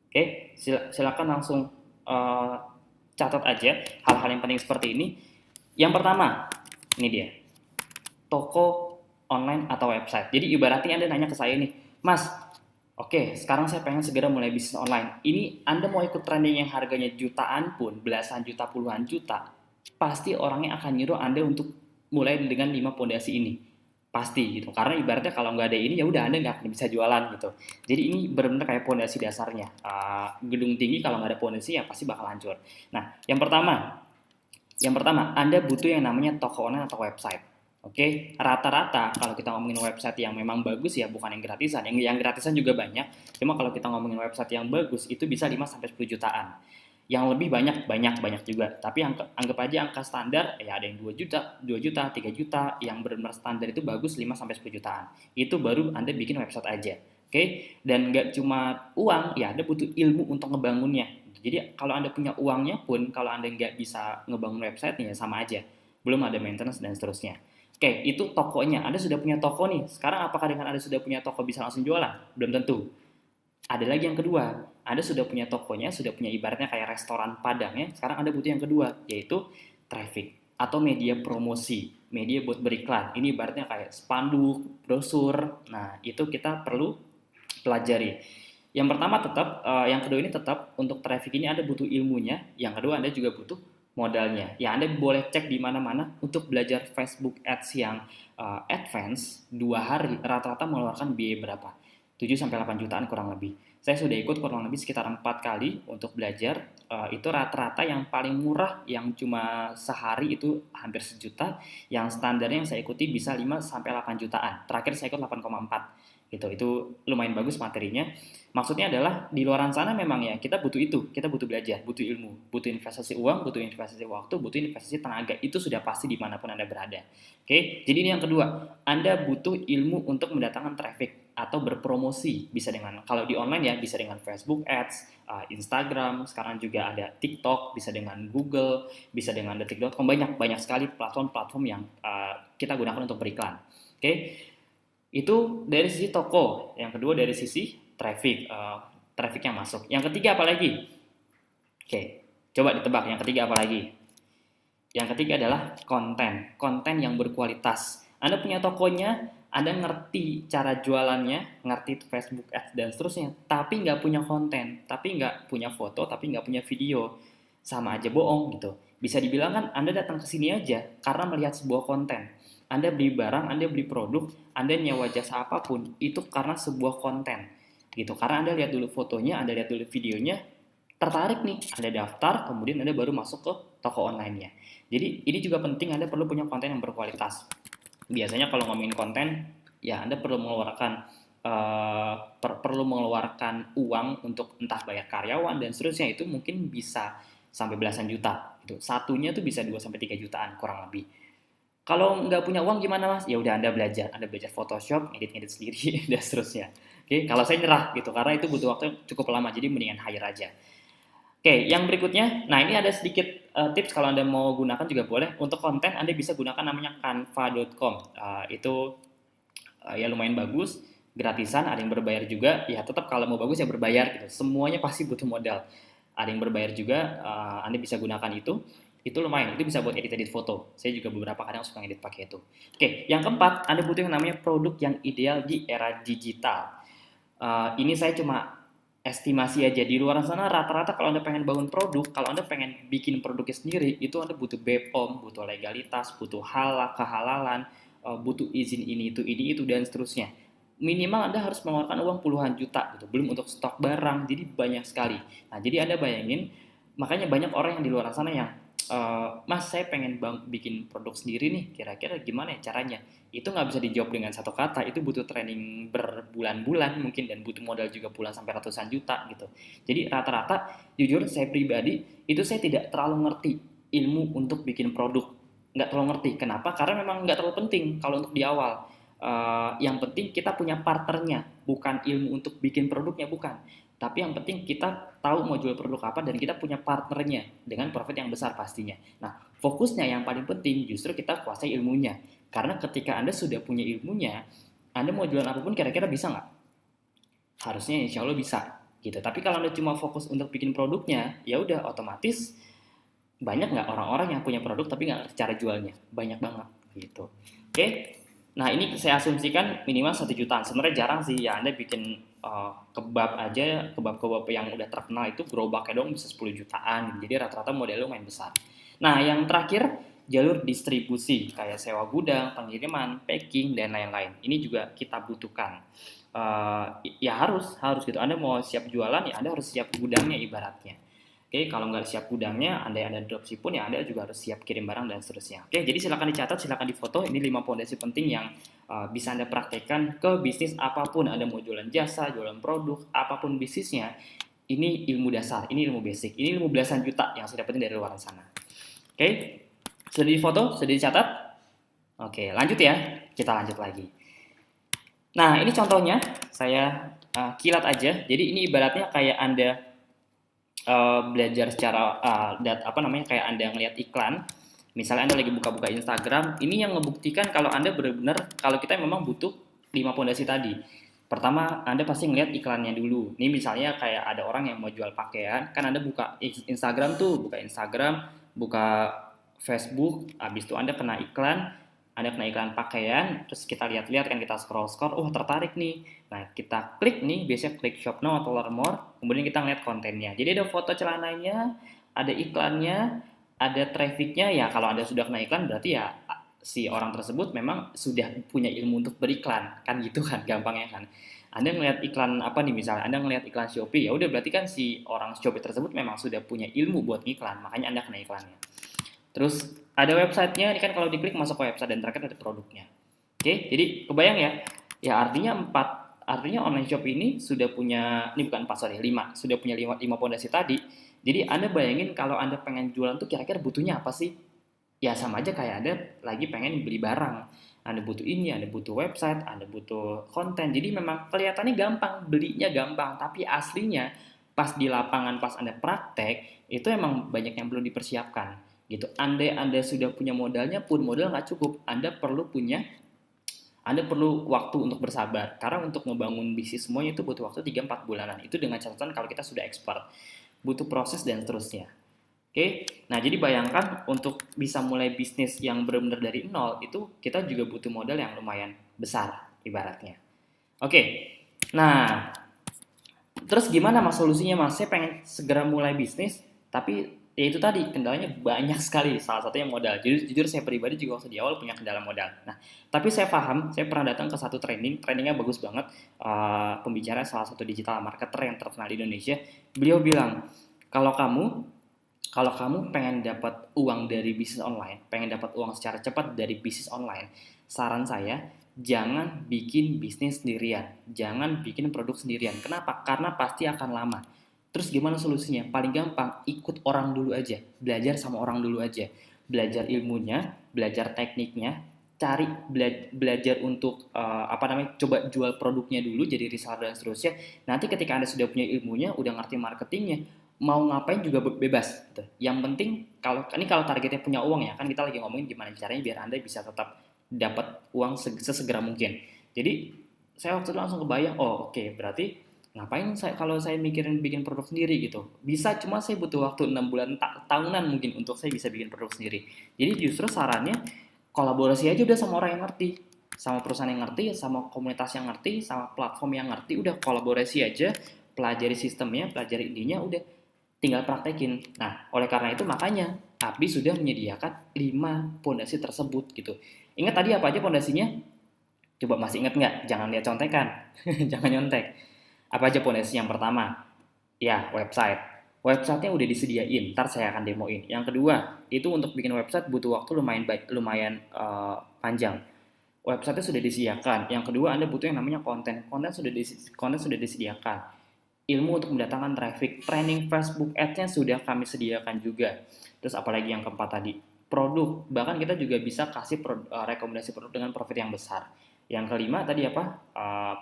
Oke, silakan langsung catat aja hal-hal yang penting seperti ini. Yang pertama, ini dia. Toko online atau website. Jadi ibaratnya Anda nanya ke saya nih, "Mas, oke, sekarang saya pengen segera mulai bisnis online. Ini Anda mau ikut trending yang harganya jutaan pun, belasan juta, puluhan juta, pasti orangnya akan nyuruh Anda untuk mulai dengan 5 pondasi ini. Pasti gitu. Karena ibaratnya kalau nggak ada ini ya udah Anda nggak akan bisa jualan gitu. Jadi ini benar-benar kayak pondasi dasarnya. Gedung tinggi kalau nggak ada pondasi ya pasti bakal hancur. Nah, yang pertama Anda butuh yang namanya toko online atau website. Oke, rata-rata kalau kita ngomongin website yang memang bagus ya bukan yang gratisan. Yang gratisan juga banyak. Cuma kalau kita ngomongin website yang bagus itu bisa 5 sampai 10 jutaan. Yang lebih banyak juga. Tapi anggap aja angka standar ya ada yang 2 juta, 2 juta, 3 juta, yang benar-benar standar itu bagus 5 sampai 10 jutaan. Itu baru Anda bikin website aja. Oke? Dan nggak cuma uang, ya Anda butuh ilmu untuk ngebangunnya. Jadi kalau Anda punya uangnya pun, kalau Anda nggak bisa ngebangun website ya sama aja. Belum ada maintenance dan seterusnya. Oke, itu tokonya. Anda sudah punya toko nih. Sekarang apakah dengan Anda sudah punya toko bisa langsung jualan? Belum tentu. Ada lagi yang kedua, Anda sudah punya tokonya, sudah punya ibaratnya kayak restoran Padang ya. Sekarang Anda butuh yang kedua, yaitu traffic atau media promosi, media buat beriklan. Ini ibaratnya kayak spanduk, brosur. Nah, itu kita perlu pelajari. Yang pertama tetap, yang kedua ini tetap untuk traffic ini Anda butuh ilmunya, yang kedua Anda juga butuh modalnya. Ya Anda boleh cek di mana-mana untuk belajar Facebook Ads yang advance 2 hari rata-rata mengeluarkan biaya berapa? 7 sampai 8 jutaan kurang lebih. Saya sudah ikut kurang lebih sekitar 4 kali untuk belajar. Itu rata-rata yang paling murah yang cuma sehari itu hampir sejuta, yang standarnya yang saya ikuti bisa 5 sampai 8 jutaan. Terakhir saya ikut 8,4 gitu. Itu lumayan bagus materinya. Maksudnya adalah di luaran sana memang ya kita butuh itu, kita butuh belajar, butuh ilmu, butuh investasi uang, butuh investasi waktu, butuh investasi tenaga. Itu sudah pasti dimanapun Anda berada. Oke, jadi ini yang kedua, Anda butuh ilmu untuk mendatangkan traffic atau berpromosi. Bisa dengan, kalau di online ya bisa dengan Facebook Ads, Instagram, sekarang juga ada TikTok, bisa dengan Google, bisa dengan detik.com, banyak sekali platform-platform yang kita gunakan untuk beriklan. Oke, itu dari sisi toko. Yang kedua dari sisi traffic, traffic yang masuk. Yang ketiga apa lagi? Oke, coba ditebak yang ketiga apa lagi? Yang ketiga adalah konten, konten yang berkualitas. Anda punya tokonya, Anda ngerti cara jualannya, ngerti Facebook Ads dan seterusnya, tapi nggak punya konten, tapi nggak punya foto, tapi nggak punya video, sama aja bohong gitu. Bisa dibilang kan Anda datang ke sini aja karena melihat sebuah konten. Anda beli barang, Anda beli produk, Anda nyewa jasa apapun, itu karena sebuah konten gitu. Karena Anda lihat dulu fotonya, Anda lihat dulu videonya, tertarik nih, Anda daftar, kemudian Anda baru masuk ke toko online-nya. Jadi ini juga penting, Anda perlu punya konten yang berkualitas. Biasanya kalau ngomongin konten, ya Anda perlu mengeluarkan uang untuk entah bayar karyawan dan seterusnya, itu mungkin bisa sampai belasan juta. Itu satunya tuh bisa 2 sampai 3 jutaan kurang lebih. Kalau nggak punya uang gimana mas? Ya udah Anda belajar Photoshop, edit-edit sendiri dan seterusnya. Oke, kalau saya nyerah gitu karena itu butuh waktu cukup lama, jadi mendingan hire aja. Oke, yang berikutnya, nah ini ada sedikit tips kalau Anda mau gunakan juga boleh. Untuk konten Anda bisa gunakan namanya canva.com. Itu ya lumayan bagus, gratisan, ada yang berbayar juga. Ya tetap kalau mau bagus ya berbayar gitu. Semuanya pasti butuh modal. Ada yang berbayar juga, Anda bisa gunakan itu. Itu lumayan, itu bisa buat edit-edit foto. Saya juga beberapa kadang suka edit pakai itu. Oke, yang keempat, Anda butuh yang namanya produk yang ideal di era digital. Ini saya cuma estimasi aja. Di luar sana rata-rata kalau Anda pengen bangun produk, kalau Anda pengen bikin produknya sendiri, itu Anda butuh BPOM, butuh legalitas, butuh kehalalan, butuh izin ini itu dan seterusnya. Minimal Anda harus mengeluarkan uang puluhan juta gitu, belum untuk stok barang, jadi banyak sekali. Nah, jadi Anda bayangin, makanya banyak orang yang di luar sana yang Mas saya pengen bikin produk sendiri nih, kira-kira gimana ya caranya? Itu nggak bisa dijawab dengan satu kata, itu butuh training berbulan-bulan mungkin dan butuh modal juga puluhan sampai ratusan juta gitu. Jadi rata-rata jujur saya pribadi itu saya tidak terlalu ngerti ilmu untuk bikin produk, nggak terlalu ngerti. Kenapa? Karena memang nggak terlalu penting kalau untuk di awal. Yang penting kita punya partnernya, bukan ilmu untuk bikin produknya, bukan. Tapi yang penting kita tahu mau jual produk apa dan kita punya partnernya dengan profit yang besar pastinya. Nah, fokusnya yang paling penting justru kita kuasai ilmunya. Karena ketika Anda sudah punya ilmunya, Anda mau jualan apapun kira-kira bisa nggak? Harusnya insya Allah bisa. Gitu. Tapi kalau Anda cuma fokus untuk bikin produknya, ya udah otomatis banyak nggak orang-orang yang punya produk tapi nggak ngerti cara jualnya? Banyak banget. Gitu. Oke? Nah ini saya asumsikan minimal 1 jutaan. Sebenarnya jarang sih ya Anda bikin kebab aja, kebab-kebab yang udah terkenal itu gerobaknya dong bisa 10 jutaan. Jadi rata-rata modelnya lumayan besar. Nah yang terakhir jalur distribusi kayak sewa gudang, pengiriman, packing dan lain-lain. Ini juga kita butuhkan. Ya harus gitu. Anda mau siap jualan ya Anda harus siap gudangnya ibaratnya. Oke, kalau nggak siap gudangnya, ada dropship pun ya Anda juga harus siap kirim barang dan seterusnya. Oke, jadi silakan dicatat, silakan difoto. Ini 5 fondasi penting yang bisa Anda praktekkan ke bisnis apapun. Anda mau jualan jasa, jualan produk, apapun bisnisnya. Ini ilmu dasar, ini ilmu basic, ini ilmu belasan juta yang saya dapetin dari luar sana. Oke, sudah difoto, sudah dicatat? Oke, lanjut ya. Kita lanjut lagi. Nah, ini contohnya. Saya kilat aja. Jadi ini ibaratnya kayak Anda belajar secara kayak Anda ngelihat iklan, misalnya Anda lagi buka-buka Instagram, ini yang ngebuktikan kalau Anda benar-benar kalau kita memang butuh 5 fondasi tadi. Pertama, Anda pasti ngeliat iklannya dulu. Ini misalnya kayak ada orang yang mau jual pakaian, kan Anda buka Instagram tuh, buka Instagram, buka Facebook, habis itu Anda kena iklan pakaian, terus kita lihat-lihat kan kita scroll-scroll, oh tertarik nih. Nah, kita klik nih, biasanya klik shop now atau learn more, kemudian kita ngeliat kontennya. Jadi ada foto celananya, ada iklannya, ada trafficnya, ya kalau Anda sudah kena iklan berarti ya si orang tersebut memang sudah punya ilmu untuk beriklan, kan gitu kan gampangnya kan. Anda ngelihat iklan apa nih, misalnya Anda ngelihat iklan Shopee, ya udah berarti kan si orang Shopee tersebut memang sudah punya ilmu buat iklan, makanya Anda kena iklannya. Terus ada websitenya, ini kan kalau diklik masuk ke website dan terakhir ada produknya. Oke, jadi kebayang ya, ya artinya online shop ini sudah punya, ini bukan 4 sorry 5, sudah punya 5 pondasi tadi. Jadi Anda bayangin kalau Anda pengen jualan tuh kira-kira butuhnya apa sih? Ya sama aja kayak Anda lagi pengen beli barang. Anda butuh ini, Anda butuh website, Anda butuh konten. Jadi memang kelihatannya gampang, belinya gampang, tapi aslinya pas di lapangan, pas Anda praktek, itu emang banyak yang belum dipersiapkan. Gitu. Anda sudah punya modalnya pun modal nggak cukup. Anda perlu waktu untuk bersabar. Karena untuk ngebangun bisnis semuanya itu butuh waktu 3-4 bulanan. Itu dengan catatan kalau kita sudah expert. Butuh proses dan seterusnya. Oke, nah jadi bayangkan untuk bisa mulai bisnis yang benar-benar dari nol itu kita juga butuh modal yang lumayan besar ibaratnya. Oke, nah terus gimana mas solusinya mas? Saya pengen segera mulai bisnis, tapi ya itu tadi kendalanya banyak sekali. Salah satunya modal. Jujur saya pribadi juga waktu di awal punya kendala modal. Nah, tapi saya paham, saya pernah datang ke satu trainingnya bagus banget. Pembicara salah satu digital marketer yang terkenal di Indonesia, beliau bilang kalau kamu pengen dapat uang dari bisnis online, pengen dapat uang secara cepat dari bisnis online, saran saya jangan bikin bisnis sendirian, jangan bikin produk sendirian. Kenapa? Karena pasti akan lama. Terus gimana solusinya? Paling gampang, ikut orang dulu aja, belajar sama orang dulu aja, belajar ilmunya, belajar tekniknya, cari belajar untuk coba jual produknya dulu jadi reseller dan seterusnya. Nanti ketika Anda sudah punya ilmunya, udah ngerti marketingnya, mau ngapain juga bebas gitu. Yang penting kalau targetnya punya uang ya, kan kita lagi ngomongin gimana caranya biar Anda bisa tetap dapat uang sesegera mungkin. Jadi saya waktu itu langsung kebayang, oh oke, berarti ngapain kalau saya mikirin bikin produk sendiri gitu. Bisa, cuma saya butuh waktu 6 bulan tahunan mungkin untuk saya bisa bikin produk sendiri. Jadi justru sarannya kolaborasi aja udah sama orang yang ngerti, sama perusahaan yang ngerti, sama komunitas yang ngerti, sama platform yang ngerti, udah kolaborasi aja, pelajari sistemnya, pelajari intinya, udah tinggal praktekin. Nah, oleh karena itu makanya Abdi sudah menyediakan 5 pondasi tersebut gitu. Ingat tadi apa aja pondasinya? Coba masih ingat nggak? Jangan lihat contekan, jangan nyontek. Apa aja pondasi yang pertama? Ya, website. Websitenya udah disediain, ntar saya akan demoin. Yang kedua, itu untuk bikin website butuh waktu lumayan panjang. Websitenya sudah disediakan. Yang kedua, Anda butuh yang namanya konten. Konten sudah disediakan. Ilmu untuk mendatangkan traffic, training Facebook Ads-nya sudah kami sediakan juga. Terus apalagi yang keempat tadi, produk. Bahkan kita juga bisa kasih rekomendasi produk dengan profit yang besar. Yang kelima tadi apa?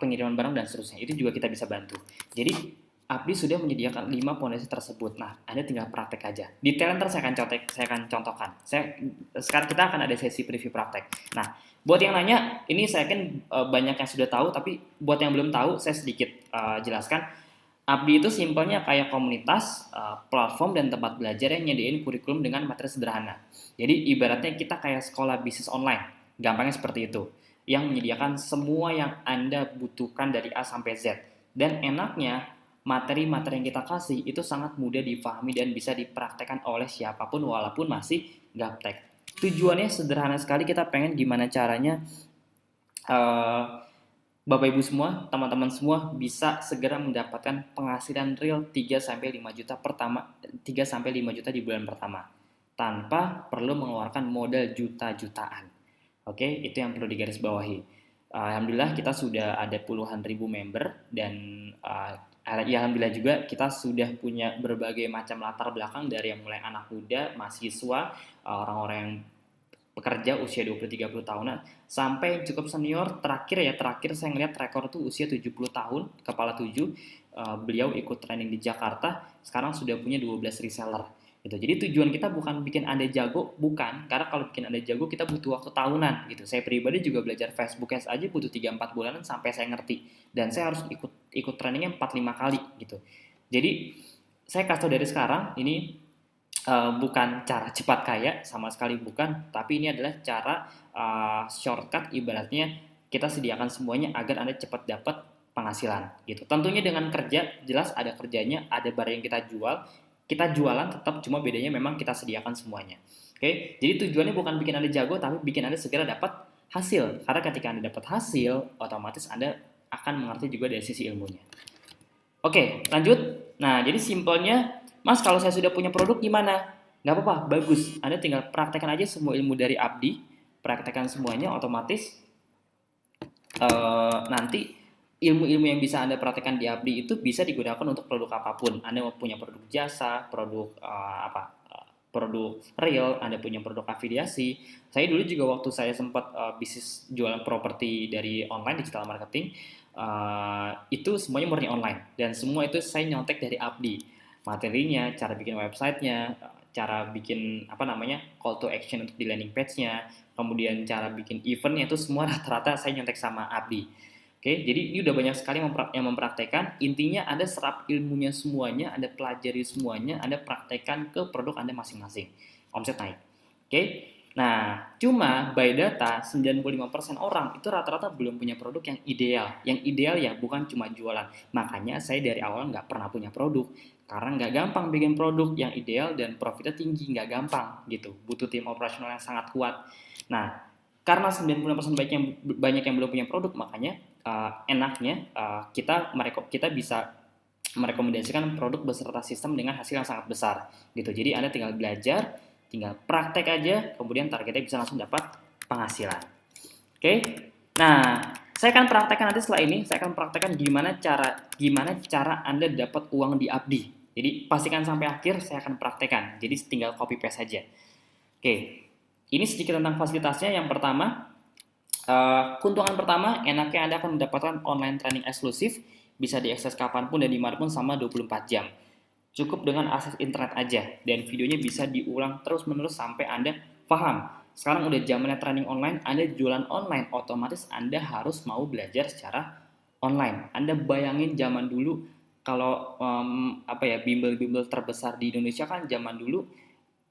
Pengiriman barang dan seterusnya. Itu juga kita bisa bantu. Jadi Abdi sudah menyediakan 5 pondasi tersebut. Nah, Anda tinggal praktek aja. Detail ntar saya akan contohkan. Sekarang kita akan ada sesi preview praktek. Nah, buat yang nanya, ini saya yakin banyak yang sudah tahu, tapi buat yang belum tahu, saya sedikit jelaskan. Abdi itu simpelnya kayak komunitas, platform dan tempat belajar yang nyediain kurikulum dengan materi sederhana. Jadi ibaratnya kita kayak sekolah bisnis online, gampangnya seperti itu, yang menyediakan semua yang Anda butuhkan dari A sampai Z. Dan enaknya materi-materi yang kita kasih itu sangat mudah dipahami dan bisa dipraktekkan oleh siapapun walaupun masih gaptek. Tujuannya sederhana sekali, kita pengen gimana caranya Bapak Ibu semua, teman-teman semua bisa segera mendapatkan penghasilan real 3-5 juta 3-5 juta di bulan pertama tanpa perlu mengeluarkan modal juta-jutaan. Oke, itu yang perlu digarisbawahi. Alhamdulillah kita sudah ada puluhan ribu member dan alhamdulillah juga kita sudah punya berbagai macam latar belakang dari yang mulai anak muda, mahasiswa, orang-orang yang pekerja usia 20-30 tahunan sampai cukup senior. Terakhir saya ngeliat rekor tuh usia 70 tahun, kepala 7, beliau ikut training di Jakarta, sekarang sudah punya 12 reseller. gitu. Jadi tujuan kita bukan bikin Anda jago, bukan. Karena kalau bikin Anda jago kita butuh waktu tahunan gitu. Saya pribadi juga belajar Facebook Ads aja butuh 3-4 bulanan sampai saya ngerti. Dan saya harus ikut trainingnya 4-5 kali gitu. Jadi saya kasih tau dari sekarang, ini bukan cara cepat kaya, sama sekali bukan, tapi ini adalah cara shortcut, ibaratnya kita sediakan semuanya agar Anda cepat dapat penghasilan gitu. Tentunya dengan kerja, jelas ada kerjanya, ada barang yang kita jualan tetap, cuma bedanya memang kita sediakan semuanya. Oke, jadi tujuannya bukan bikin Anda jago, tapi bikin Anda segera dapat hasil. Karena ketika Anda dapat hasil, otomatis Anda akan mengerti juga dari sisi ilmunya. Oke, lanjut. Nah, jadi simpelnya, Mas, kalau saya sudah punya produk gimana? Nggak apa-apa, bagus. Anda tinggal praktekkan aja semua ilmu dari Abdi, praktekkan semuanya, otomatis nanti ilmu-ilmu yang bisa Anda praktekkan di Abdi itu bisa digunakan untuk produk apapun. Anda mau punya produk jasa, produk produk real, Anda punya produk afiliasi. Saya dulu juga waktu saya sempat bisnis jualan properti dari online, digital marketing, itu semuanya murni online. Dan semua itu saya nyontek dari Abdi. Materinya, cara bikin websitenya, cara bikin call to action untuk di landing page-nya, kemudian cara bikin eventnya, itu semua rata-rata saya nyontek sama Abdi. Oke, jadi ini udah banyak sekali yang mempraktekkan. Intinya Anda serap ilmunya semuanya, Anda pelajari semuanya, Anda praktekkan ke produk Anda masing-masing. Omset naik. Oke. Nah, cuma by data 95% orang itu rata-rata belum punya produk yang ideal. Yang ideal ya bukan cuma jualan. Makanya saya dari awal nggak pernah punya produk. Karena nggak gampang bikin produk yang ideal dan profitnya tinggi, nggak gampang gitu. Butuh tim operasional yang sangat kuat. Nah, karena 95% banyak yang belum punya produk, makanya enaknya kita bisa merekomendasikan produk beserta sistem dengan hasil yang sangat besar gitu. Jadi Anda tinggal belajar, tinggal praktek aja, kemudian targetnya bisa langsung dapat penghasilan. Oke. Nah, saya akan praktekkan nanti setelah ini, saya akan praktekkan gimana cara Anda dapat uang di Abdi. Jadi pastikan sampai akhir saya akan praktekkan. Jadi tinggal copy paste saja. Oke. Ini sedikit tentang fasilitasnya. Yang pertama, keuntungan pertama, enaknya Anda akan mendapatkan online training eksklusif, bisa diakses kapanpun dan dimanapun selama 24 jam. Cukup dengan akses internet aja, dan videonya bisa diulang terus-menerus sampai Anda paham. Sekarang udah zamannya training online, Anda jualan online, otomatis Anda harus mau belajar secara online. Anda bayangin zaman dulu, kalau bimbel-bimbel terbesar di Indonesia kan zaman dulu,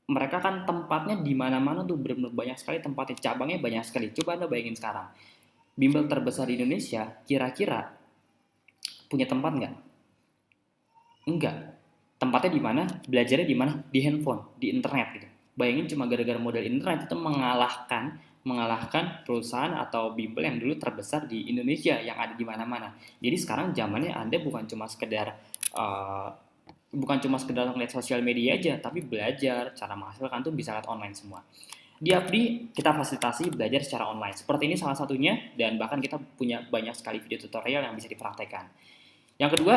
mereka kan tempatnya di mana-mana tuh benar-benar banyak sekali tempatnya, cabangnya banyak sekali. Coba Anda bayangin sekarang, bimbel terbesar di Indonesia kira-kira punya tempat nggak? Enggak. Tempatnya di mana? Belajarnya di mana? Di handphone, di internet gitu. Bayangin cuma gara-gara modal internet itu mengalahkan perusahaan atau bimbel yang dulu terbesar di Indonesia yang ada di mana-mana. Jadi sekarang zamannya Anda bukan cuma sekedar ngeliat sosial media aja, tapi belajar cara menghasilkan tuh bisa lewat online semua. Di Abdi kita fasilitasi belajar secara online. Seperti ini salah satunya, dan bahkan kita punya banyak sekali video tutorial yang bisa dipraktekkan. Yang kedua,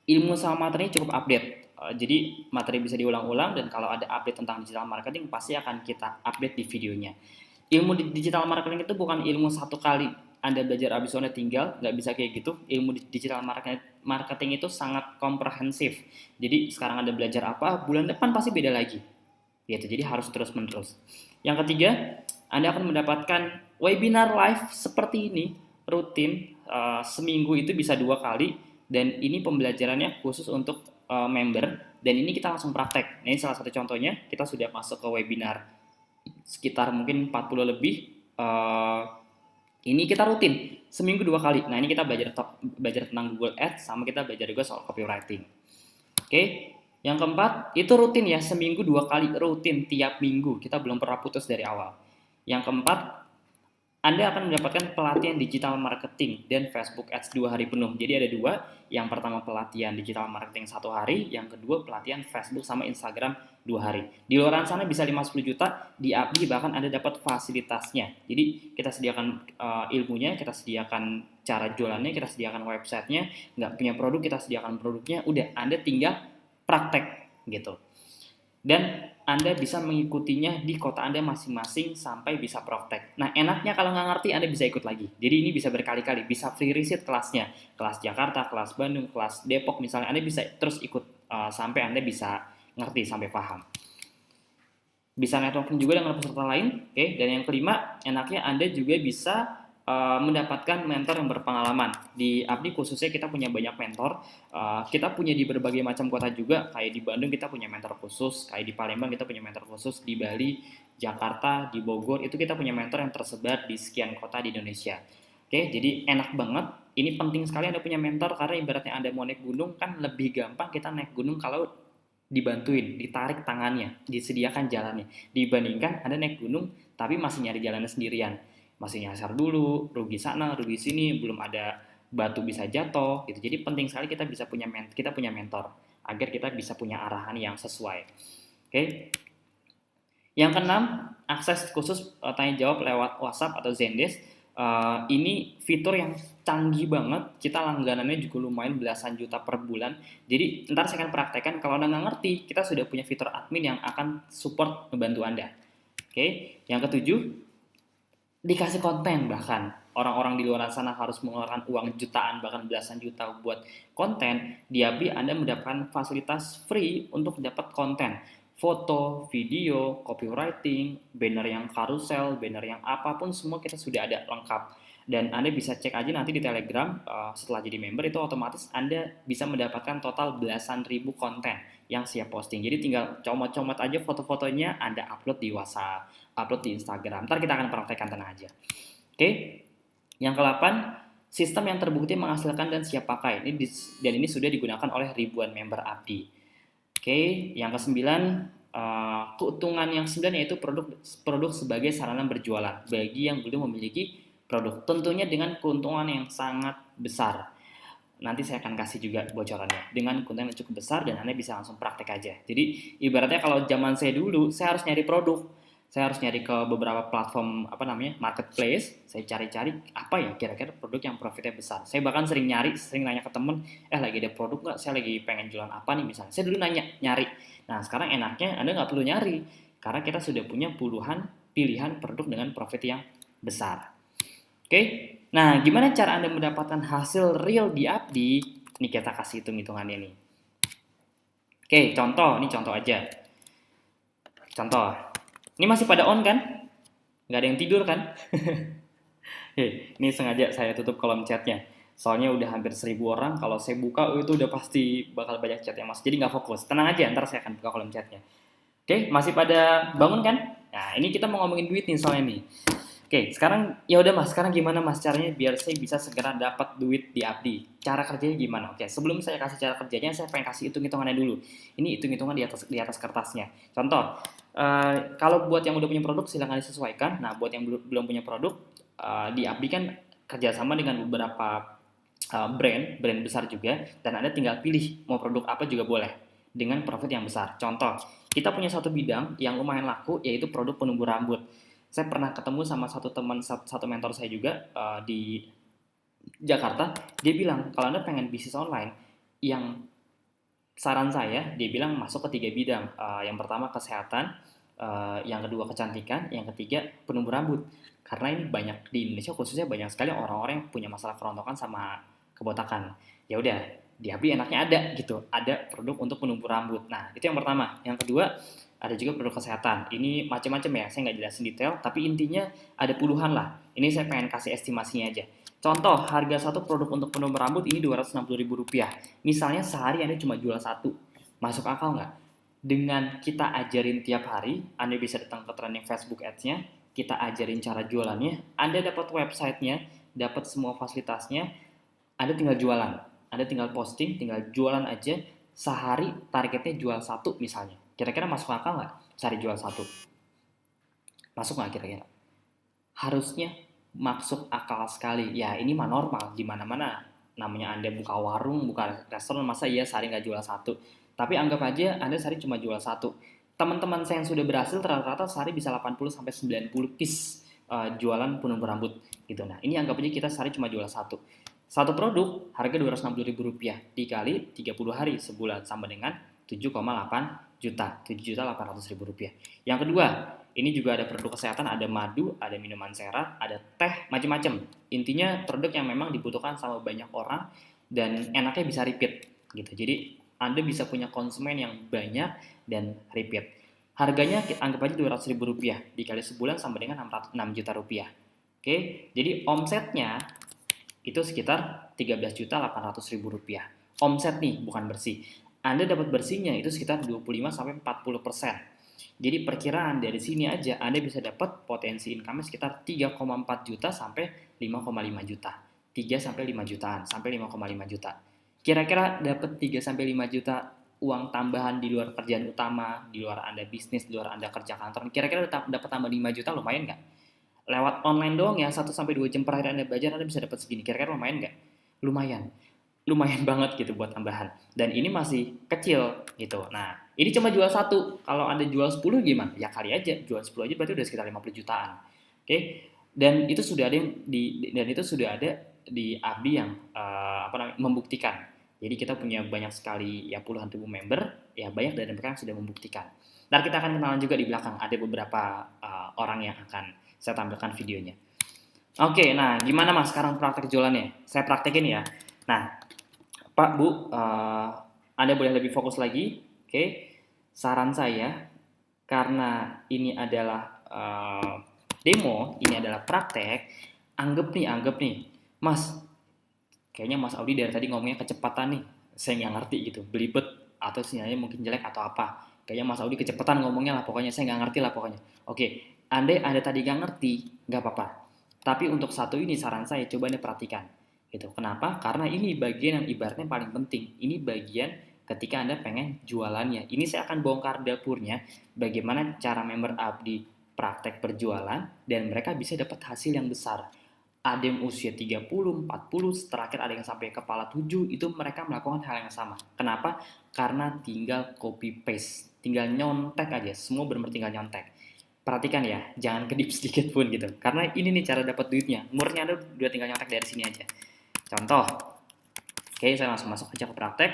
ilmu sama materinya cukup update. Jadi materi bisa diulang-ulang, dan kalau ada update tentang digital marketing pasti akan kita update di videonya. Ilmu digital marketing itu bukan ilmu satu kali Anda belajar abis Anda tinggal, nggak bisa kayak gitu. Ilmu digital marketing itu sangat komprehensif. Jadi sekarang Anda belajar apa, bulan depan pasti beda lagi. Gitu, jadi harus terus-menerus. Yang ketiga, Anda akan mendapatkan webinar live seperti ini, rutin, seminggu itu bisa 2 kali, dan ini pembelajarannya khusus untuk member, dan ini kita langsung praktek. Nah, ini salah satu contohnya, kita sudah masuk ke webinar sekitar mungkin 40 lebih. Ini kita rutin seminggu 2 kali. Nah, ini kita belajar tentang Google Ads, sama kita belajar juga soal copywriting. Oke. Yang keempat, itu rutin ya, seminggu 2 kali, rutin tiap minggu. Kita belum pernah putus dari awal. Yang keempat, Anda akan mendapatkan pelatihan digital marketing dan Facebook Ads 2 hari penuh. Jadi ada 2, yang pertama pelatihan digital marketing 1 hari, yang kedua pelatihan Facebook sama Instagram 2 hari. Di luar sana bisa 5-10 juta, di Abdi bahkan Anda dapat fasilitasnya. Jadi kita sediakan ilmunya, kita sediakan cara jualannya, kita sediakan websitenya, nggak punya produk, kita sediakan produknya, udah Anda tinggal praktek gitu. Dan Anda bisa mengikutinya di kota Anda masing-masing sampai bisa praktek. Nah, enaknya kalau nggak ngerti Anda bisa ikut lagi. Jadi ini bisa berkali-kali, bisa free reset kelasnya. Kelas Jakarta, kelas Bandung, kelas Depok misalnya, Anda bisa terus ikut sampai Anda bisa ngerti sampai paham. Bisa networking juga dengan peserta lain, oke. Dan yang kelima, enaknya Anda juga bisa mendapatkan mentor yang berpengalaman. Di Abdi khususnya kita punya banyak mentor, kita punya di berbagai macam kota juga, kayak di Bandung kita punya mentor khusus, kayak di Palembang kita punya mentor khusus, di Bali, Jakarta, di Bogor, itu kita punya mentor yang tersebar di sekian kota di Indonesia. Oke, jadi enak banget. Ini penting sekali Anda punya mentor, karena ibaratnya Anda mau naik gunung kan lebih gampang kita naik gunung kalau dibantuin, ditarik tangannya, disediakan jalannya. Dibandingkan Anda naik gunung tapi masih nyari jalannya sendirian. Masih nyasar dulu, rugi sana, rugi sini, belum ada batu bisa jatuh gitu. Jadi penting sekali kita punya mentor agar kita bisa punya arahan yang sesuai. Oke. Yang keenam, akses khusus tanya jawab lewat WhatsApp atau Zendesk. Ini fitur yang canggih banget, kita langganannya juga lumayan belasan juta per bulan. Jadi ntar saya akan praktekkan, kalau Anda nggak ngerti, kita sudah punya fitur admin yang akan support membantu Anda. Oke. Yang ketujuh, dikasih konten. Bahkan orang-orang di luar sana harus mengeluarkan uang jutaan bahkan belasan juta buat konten. Di Abdi Anda mendapatkan fasilitas free untuk dapat konten, foto, video, copywriting, banner yang carousel, banner yang apapun, semua kita sudah ada lengkap. Dan Anda bisa cek aja nanti di Telegram, setelah jadi member itu otomatis Anda bisa mendapatkan total belasan ribu konten yang siap posting. Jadi tinggal comot-comot aja foto-fotonya, Anda upload di WhatsApp, upload di Instagram. Ntar kita akan praktekkan, tenang aja. Oke. Yang ke-8, sistem yang terbukti menghasilkan dan siap pakai. Dan ini sudah digunakan oleh ribuan member Abdi. Oke. Yang ke-9, keuntungan yang 9 yaitu produk sebagai sarana berjualan bagi yang belum memiliki produk, tentunya dengan keuntungan yang sangat besar. Nanti saya akan kasih juga bocorannya dengan keuntungan yang cukup besar dan Anda bisa langsung praktek aja. Jadi ibaratnya kalau zaman saya dulu, saya harus nyari produk, saya harus nyari ke beberapa platform marketplace, saya cari-cari apa ya kira-kira produk yang profitnya besar. Saya bahkan sering nanya ke temen, lagi ada produk nggak? Saya lagi pengen jualan apa nih misalnya. Saya dulu nyari. Nah sekarang enaknya Anda nggak perlu nyari, karena kita sudah punya puluhan pilihan produk dengan profit yang besar. Oke, nah gimana cara Anda mendapatkan hasil real di Abdi? Ini kita kasih hitung-hitungannya nih. Oke, ini contoh aja. Contoh, ini masih pada on kan? Nggak ada yang tidur kan? Ini sengaja saya tutup kolom chatnya. Soalnya udah hampir 1.000 orang, kalau saya buka itu udah pasti bakal banyak chat yang masuk. Jadi nggak fokus, tenang aja, ntar saya akan buka kolom chatnya. Oke, masih pada bangun kan? Nah, ini kita mau ngomongin duit nih soalnya nih. Oke, sekarang ya udah Mas, sekarang gimana Mas caranya biar saya bisa segera dapat duit di Abdi? Cara kerjanya gimana? Oke, sebelum saya kasih cara kerjanya, saya pengen kasih hitung-hitungannya dulu. Ini hitung-hitungan di atas kertasnya. Contoh, kalau buat yang udah punya produk silahkan disesuaikan. Nah, buat yang belum punya produk, di Abdi kan kerjasama dengan beberapa brand besar juga, dan Anda tinggal pilih mau produk apa juga boleh dengan profit yang besar. Contoh, kita punya satu bidang yang lumayan laku yaitu produk penumbuh rambut. Saya pernah ketemu sama satu mentor saya juga di Jakarta. Dia bilang kalau Anda pengen bisnis online, yang saran saya dia bilang masuk ke 3 bidang. Yang pertama kesehatan, yang kedua kecantikan, yang ketiga penumbuh rambut. Karena ini banyak di Indonesia khususnya banyak sekali orang-orang yang punya masalah kerontokan sama kebotakan. Ya udah, di Abdi enaknya ada gitu, ada produk untuk penumbuh rambut. Nah itu yang pertama. Yang kedua ada juga produk kesehatan. Ini macam-macam ya, saya nggak jelasin detail, tapi intinya ada puluhan lah. Ini saya pengen kasih estimasinya aja. Contoh, harga satu produk untuk penumbuh rambut ini Rp260.000. Misalnya sehari Anda cuma jual satu. Masuk akal nggak? Dengan kita ajarin tiap hari, Anda bisa datang ke trending Facebook Ads-nya, kita ajarin cara jualannya, Anda dapat website-nya, dapat semua fasilitasnya, Anda tinggal jualan. Anda tinggal posting, tinggal jualan aja, sehari targetnya jual satu misalnya. Kira-kira masuk akal nggak cari jual satu? Masuk nggak kira-kira? Harusnya masuk akal sekali. Ya ini mah normal, di mana-mana. Namanya Anda buka warung, buka restoran, masa iya sehari nggak jual satu? Tapi anggap aja Anda sehari cuma jual satu. Teman-teman saya yang sudah berhasil rata-rata sehari bisa 80-90 piece jualan penumbuh rambut gitu. Nah ini anggap aja kita sehari cuma jual satu. Satu produk harga Rp260.000 dikali 30 hari sebulan sama dengan 7,8 juta, Rp7.800.000. Yang kedua, ini juga ada produk kesehatan, ada madu, ada minuman serat, ada teh, macam-macam. Intinya produk yang memang dibutuhkan sama banyak orang dan enaknya bisa repeat gitu. Jadi Anda bisa punya konsumen yang banyak dan repeat. Harganya anggap aja Rp200.000 dikali sebulan sama dengan 6 juta rupiah. Oke, jadi omsetnya itu sekitar Rp13.800.000. Omset nih, bukan bersih. Anda dapat bersihnya itu sekitar 25-40%. Jadi perkiraan dari sini aja Anda bisa dapat potensi income sekitar 3,4 juta sampai 5,5 juta. 3 sampai 5 jutaan sampai 5,5 juta. Kira-kira dapat 3 sampai 5 juta uang tambahan di luar kerjaan utama, di luar Anda bisnis, di luar Anda kerja kantor. Kira-kira dapat tambah 5 juta lumayan nggak? Lewat online doang ya 1-2 jam per hari Anda belajar Anda bisa dapat segini. Kira-kira lumayan nggak? Lumayan banget gitu buat tambahan. Dan ini masih kecil gitu. Nah, ini cuma jual satu. Kalau Anda jual 10 gimana? Ya kali aja. Jual 10 aja berarti udah sekitar 50 jutaan. Oke. Dan itu sudah ada di Abdi yang membuktikan. Jadi kita punya banyak sekali ya puluhan ribu member, ya banyak dari mereka yang sudah membuktikan. Ntar kita akan kenalan juga di belakang. Ada beberapa orang yang akan saya tampilkan videonya. Oke, nah gimana Mas sekarang praktek jualannya? Saya praktekin ya. Nah, Pak, Bu, Anda boleh lebih fokus lagi. Oke, saran saya karena ini adalah demo, ini adalah praktek, anggap nih, Mas, kayaknya Mas Audi dari tadi ngomongnya kecepatan nih, saya nggak ngerti gitu, belibet atau sinyalnya mungkin jelek atau apa. Kayaknya Mas Audi kecepatan ngomongnya lah, pokoknya saya nggak ngerti lah pokoknya. Oke, Anda tadi nggak ngerti, nggak apa-apa. Tapi untuk satu ini saran saya coba Anda perhatikan. Gitu. Kenapa? Karena ini bagian yang ibaratnya paling penting. Ini bagian ketika Anda pengen jualannya. Ini saya akan bongkar dapurnya bagaimana cara member Abdi praktek berjualan dan mereka bisa dapat hasil yang besar. Ada yang usia 30, 40, terakhir ada yang sampai kepala 7, itu mereka melakukan hal yang sama. Kenapa? Karena tinggal copy paste, tinggal nyontek aja, semua benar-benar tinggal nyontek. Perhatikan ya, jangan kedip sedikit pun gitu. Karena ini nih cara dapat duitnya. Murni Anda udah tinggal nyontek dari sini aja. Contoh, oke saya langsung masuk aja ke praktek.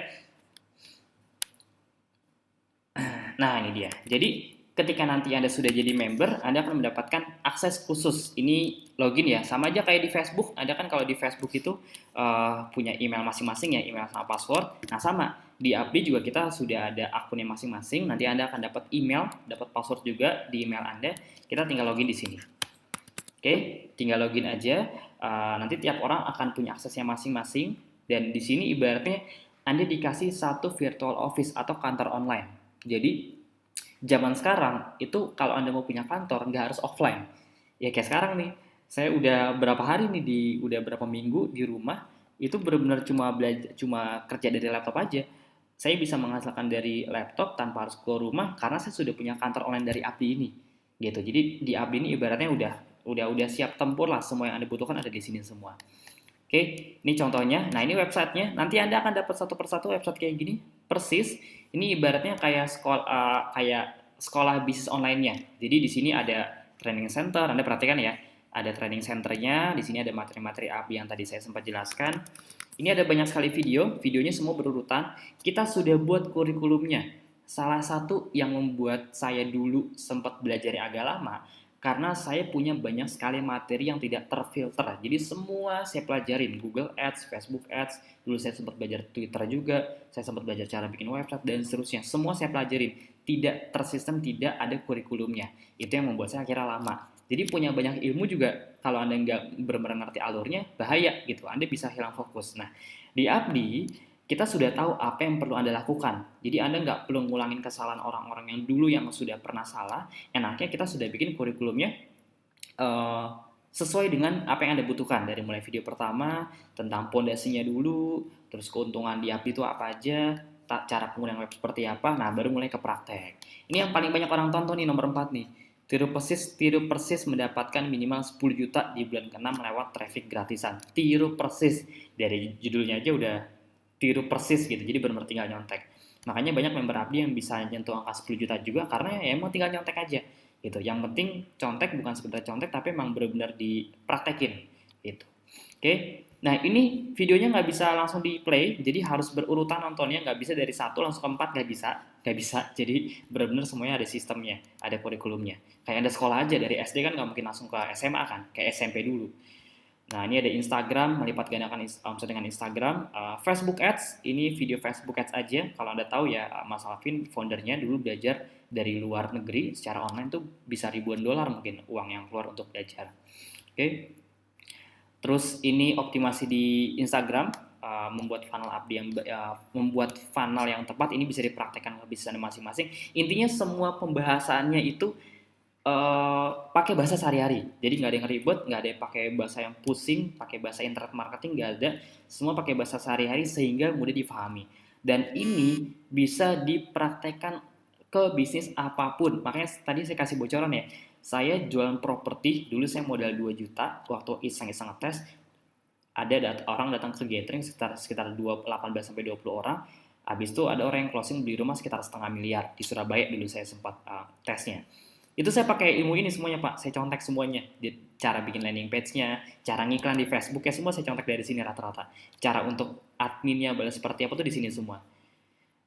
Nah ini dia. Jadi ketika nanti Anda sudah jadi member, Anda akan mendapatkan akses khusus. Ini login ya, sama aja kayak di Facebook. Anda kan kalau di Facebook itu punya email masing-masing ya, email sama password. Nah sama, di Abdi juga kita sudah ada akunnya masing-masing. Nanti Anda akan dapat email, dapat password juga di email Anda. Kita tinggal login di sini. Oke, tinggal login aja. Nanti tiap orang akan punya aksesnya masing-masing. Dan di sini ibaratnya Anda dikasih satu virtual office atau kantor online. Jadi zaman sekarang itu kalau Anda mau punya kantor nggak harus offline. Ya kayak sekarang nih, saya udah berapa hari nih udah berapa minggu di rumah itu benar-benar cuma kerja dari laptop aja. Saya bisa menghasilkan dari laptop tanpa harus keluar rumah karena saya sudah punya kantor online dari Abdi ini. Gitu. Jadi di Abdi ini ibaratnya udah siap tempur lah, semua yang Anda butuhkan ada di sini semua. Oke, ini contohnya. Nah, ini websitenya. Nanti Anda akan dapat satu persatu website kayak gini, persis. Ini ibaratnya kayak sekolah bisnis online-nya. Jadi di sini ada training center. Anda perhatikan ya, ada training centernya. Di sini ada materi-materi API yang tadi saya sempat jelaskan. Ini ada banyak sekali videonya semua berurutan. Kita sudah buat kurikulumnya. Salah satu yang membuat saya dulu sempat belajar agak lama, karena saya punya banyak sekali materi yang tidak terfilter. Jadi semua saya pelajarin, Google Ads, Facebook Ads, dulu saya sempat belajar Twitter juga, saya sempat belajar cara bikin website dan seterusnya. Semua saya pelajarin, tidak tersistem, tidak ada kurikulumnya. Itu yang membuat saya akhirnya lama. Jadi punya banyak ilmu juga, kalau Anda nggak benar-benar ngerti alurnya, bahaya gitu, Anda bisa hilang fokus. Nah, di Abdi, kita sudah tahu apa yang perlu Anda lakukan. Jadi Anda nggak perlu ngulangin kesalahan orang-orang yang dulu yang sudah pernah salah. Enaknya kita sudah bikin kurikulumnya sesuai dengan apa yang Anda butuhkan. Dari mulai video pertama, tentang pondasinya dulu, terus keuntungan di Abdi itu apa aja, cara penggunaan web seperti apa, nah baru mulai ke praktek. Ini yang paling banyak orang tonton nih, nomor 4 nih. Tiru persis mendapatkan minimal 10 juta di bulan ke-6 lewat traffic gratisan. Tiru persis, dari judulnya aja udah tiru persis gitu, jadi benar-benar tinggal nyontek. Makanya banyak member Abdi yang bisa nyentuh angka 10 juta juga karena ya emang tinggal nyontek aja gitu. Yang penting contek bukan sekedar contek tapi emang benar-benar dipraktekin gitu. Oke, nah ini videonya nggak bisa langsung di play, jadi harus berurutan nontonnya, nggak bisa dari 1 langsung ke 4, nggak bisa. Jadi benar-benar semuanya ada sistemnya, ada kurikulumnya. Kayak ada sekolah aja, dari SD kan nggak mungkin langsung ke SMA kan, kayak SMP dulu. Nah, ini ada Instagram, melipat gandakan omset dengan Instagram. Facebook Ads, ini video Facebook Ads aja. Kalau Anda tahu ya, Mas Alvin, foundernya dulu belajar dari luar negeri secara online tuh bisa ribuan dolar mungkin uang yang keluar untuk belajar. Oke. Terus ini optimasi di Instagram, membuat funnel up membuat funnel yang tepat ini bisa dipraktekkan ke bisnis Anda masing-masing. Intinya semua pembahasannya itu pakai bahasa sehari-hari. Jadi nggak ada yang ribet, nggak ada yang pakai bahasa yang pusing, pakai bahasa internet marketing, nggak ada. Semua pakai bahasa sehari-hari sehingga mudah difahami. Dan ini bisa dipraktekkan ke bisnis apapun. Makanya tadi saya kasih bocoran ya. Saya jualan properti, dulu saya modal 2 juta waktu iseng-iseng ngetes. Ada orang datang ke gathering sekitar 18 sampai 20 orang. Habis itu ada orang yang closing beli rumah sekitar 500 000 di Surabaya dulu saya sempat tesnya. Itu saya pakai ilmu ini semuanya Pak, saya contek semuanya. Cara bikin landing page-nya, cara ngiklan di Facebook ya semua saya contek dari sini rata-rata. Cara untuk adminnya balas seperti apa tuh di sini semua.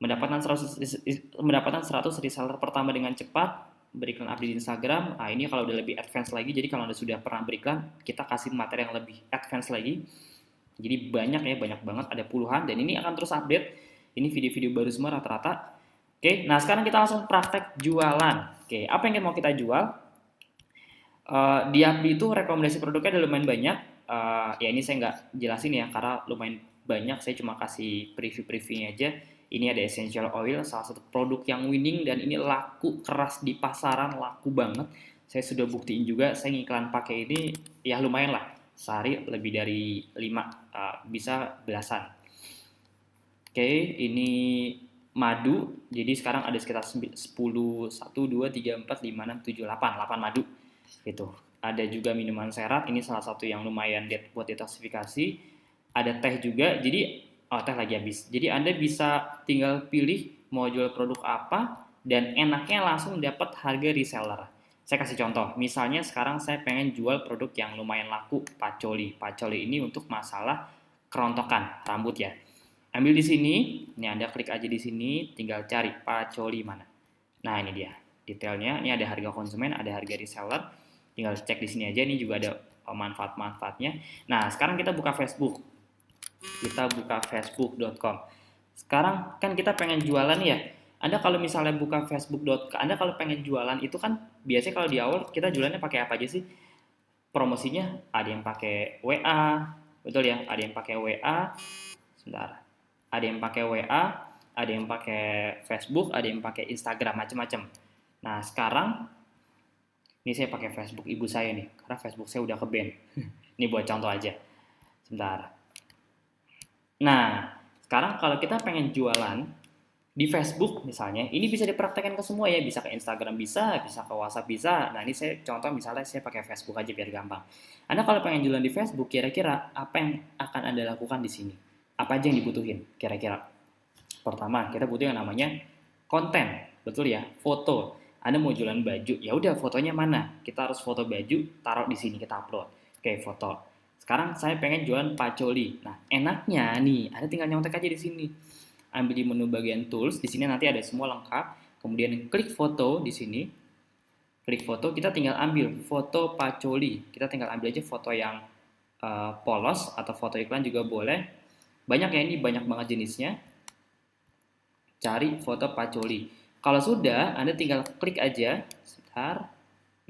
Mendapatkan 100 reseller pertama dengan cepat, beriklan update di Instagram. Nah, ini kalau udah lebih advance lagi, jadi kalau Anda sudah pernah beriklan, kita kasih materi yang lebih advance lagi. Jadi banyak ya, banyak banget, ada puluhan dan ini akan terus update. Ini video-video baru semua rata-rata. Oke, nah sekarang kita langsung praktek jualan. Oke, apa yang mau kita jual? Di Updi itu rekomendasi produknya ada lumayan banyak. Ya ini saya nggak jelasin ya karena lumayan banyak. Saya cuma kasih preview-previewnya aja. Ini ada essential oil, salah satu produk yang winning dan ini laku keras di pasaran, laku banget. Saya sudah buktiin juga, saya ngiklan pakai ini ya lumayan lah. Sehari lebih dari 5, bisa belasan. Oke, ini madu. Jadi sekarang ada sekitar 10, 1, 2, 3, 4, 5, 6, 7, 8 madu. Itu. Ada juga minuman serat, ini salah satu yang lumayan buat detoksifikasi. Ada teh juga, jadi teh lagi habis. Jadi Anda bisa tinggal pilih mau jual produk apa dan enaknya langsung dapat harga reseller. Saya kasih contoh, misalnya sekarang saya pengen jual produk yang lumayan laku, pacoli. Pacoli ini untuk masalah kerontokan rambut ya. Ambil di sini, ini Anda klik aja di sini, tinggal cari pacoli mana. Nah, ini dia detailnya. Ini ada harga konsumen, ada harga reseller. Tinggal cek di sini aja, ini juga ada manfaat-manfaatnya. Nah, sekarang kita buka Facebook. Kita buka facebook.com. Sekarang kan kita pengen jualan ya. Anda kalau misalnya buka facebook.com, Anda kalau pengen jualan itu kan biasanya kalau di awal kita jualannya pakai apa aja sih? Promosinya ada yang pakai WA, betul ya? Ada yang pakai WA. Sebentar. Ada yang pakai WA, ada yang pakai Facebook, ada yang pakai Instagram, macam-macam. Nah, sekarang ini saya pakai Facebook ibu saya nih, karena Facebook saya udah ke-ban. Ini buat contoh aja. Sebentar. Nah, sekarang kalau kita pengen jualan di Facebook misalnya, ini bisa dipraktekkan ke semua ya, bisa ke Instagram bisa ke WhatsApp bisa. Nah, ini saya contoh misalnya saya pakai Facebook aja biar gampang. Anda kalau pengen jualan di Facebook, kira-kira apa yang akan Anda lakukan di sini? Apa aja yang dibutuhin kira-kira? Pertama, kita butuh yang namanya konten, betul ya, foto. Anda mau jualan baju, ya udah fotonya mana? Kita harus foto baju, taruh di sini kita upload. Oke, foto. Sekarang saya pengen jualan pacoli. Nah, enaknya nih, Anda tinggal nyontek aja di sini. Ambil di menu bagian tools, di sini nanti ada semua lengkap. Kemudian klik foto di sini. Klik foto, kita tinggal ambil foto pacoli. Kita tinggal ambil aja foto yang polos atau foto iklan juga boleh. Banyak ya, ini banyak banget jenisnya. Cari foto pacoli. Kalau sudah, Anda tinggal klik aja. Sebentar.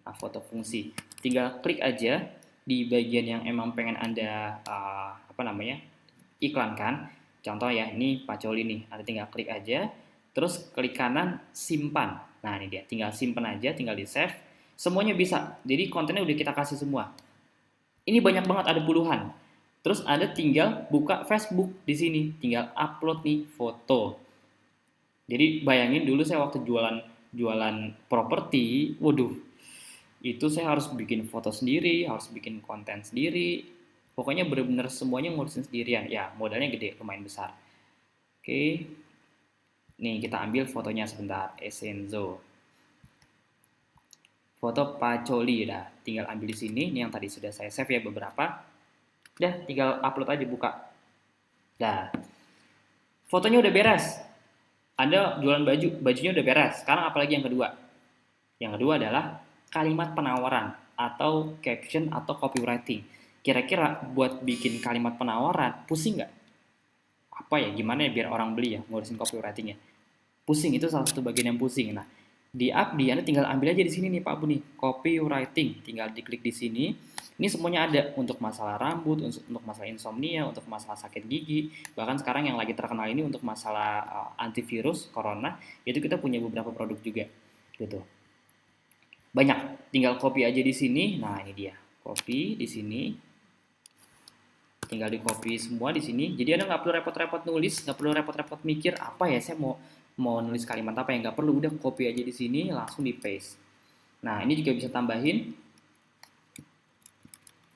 Nah, foto fungsi. Tinggal klik aja di bagian yang emang pengen Anda iklankan. Contoh ya, ini pacoli nih. Anda tinggal klik aja. Terus klik kanan simpan. Nah, ini dia. Tinggal simpan aja, tinggal di save. Semuanya bisa. Jadi kontennya udah kita kasih semua. Ini banyak banget, ada puluhan. Terus Anda tinggal buka Facebook di sini, tinggal upload nih foto. Jadi bayangin dulu saya waktu jualan properti, waduh, itu saya harus bikin foto sendiri, harus bikin konten sendiri. Pokoknya benar-benar semuanya ngurusin sendirian. Ya, modalnya gede, lumayan besar. Oke. Nih, kita ambil fotonya sebentar. Essenzo. Foto pacoli dah. Tinggal ambil di sini. Ini yang tadi sudah saya save ya beberapa. Dah, tinggal upload aja, buka. Dah. Fotonya udah beres. Anda jualan baju, bajunya udah beres. Sekarang apalagi yang kedua? Yang kedua adalah kalimat penawaran atau caption atau copywriting. Kira-kira buat bikin kalimat penawaran, pusing nggak? Apa ya, gimana ya biar orang beli ya, ngurusin copywritingnya? Pusing, itu salah satu bagian yang pusing. Nah, di Abdi Anda tinggal ambil aja di sini nih Pak Bu nih, copywriting. Tinggal diklik di sini. Ini semuanya ada untuk masalah rambut, untuk masalah insomnia, untuk masalah sakit gigi. Bahkan sekarang yang lagi terkenal ini untuk masalah antivirus corona, itu kita punya beberapa produk juga gitu. Banyak, tinggal copy aja di sini. Nah, ini dia. Copy di sini. Tinggal di copy semua di sini. Jadi Anda nggak perlu repot-repot nulis, nggak perlu repot-repot mikir apa ya saya mau nulis kalimat apa yang nggak perlu, udah copy aja di sini langsung di paste. Nah, ini juga bisa tambahin,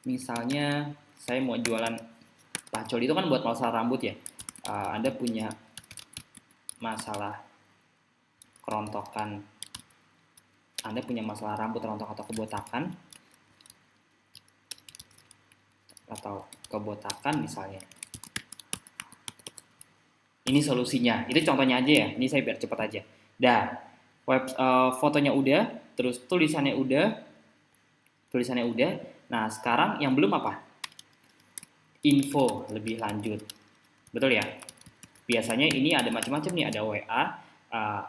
misalnya saya mau jualan pacol, itu kan buat masalah rambut ya. Anda punya masalah kerontokan, Anda punya masalah rambut rontok atau kebotakan misalnya. Ini solusinya. Itu contohnya aja ya. Ini saya biar cepat aja. Dah, fotonya udah, terus tulisannya udah. Nah, sekarang yang belum apa? Info lebih lanjut. Betul ya? Biasanya ini ada macam-macam nih, ada WA,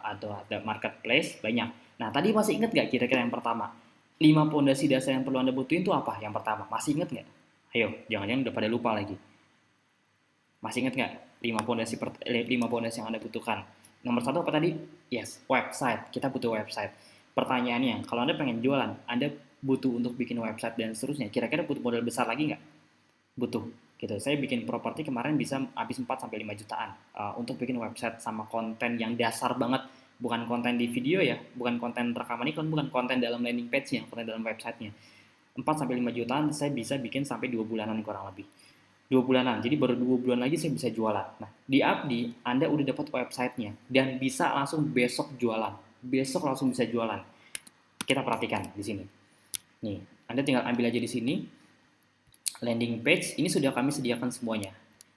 atau ada marketplace, banyak. Nah, tadi masih ingat nggak kira-kira yang pertama? 5 pondasi dasar yang perlu Anda butuhin itu apa? Yang pertama, masih ingat nggak? Ayo, jangan-jangan udah pada lupa lagi. Masih ingat nggak 5 pondasi yang Anda butuhkan? Nomor 1 apa tadi? Yes, website. Kita butuh website. Pertanyaannya, kalau Anda pengen jualan, Anda butuh untuk bikin website dan seterusnya, kira-kira butuh modal besar lagi nggak? Butuh. Gitu. Saya bikin properti kemarin bisa habis 4-5 jutaan untuk bikin website sama konten yang dasar banget. Bukan konten di video ya, bukan konten rekaman iklan, bukan konten dalam landing page-nya, konten dalam website-nya. 4-5 jutaan saya bisa bikin sampai 2 bulanan kurang lebih. 2 bulanan, jadi baru 2 bulan lagi saya bisa jualan. Nah, di Abdi, Anda udah dapat website-nya dan bisa langsung besok jualan. Besok langsung bisa jualan. Kita perhatikan di sini. Nih, Anda tinggal ambil aja di sini. Landing page, ini sudah kami sediakan semuanya.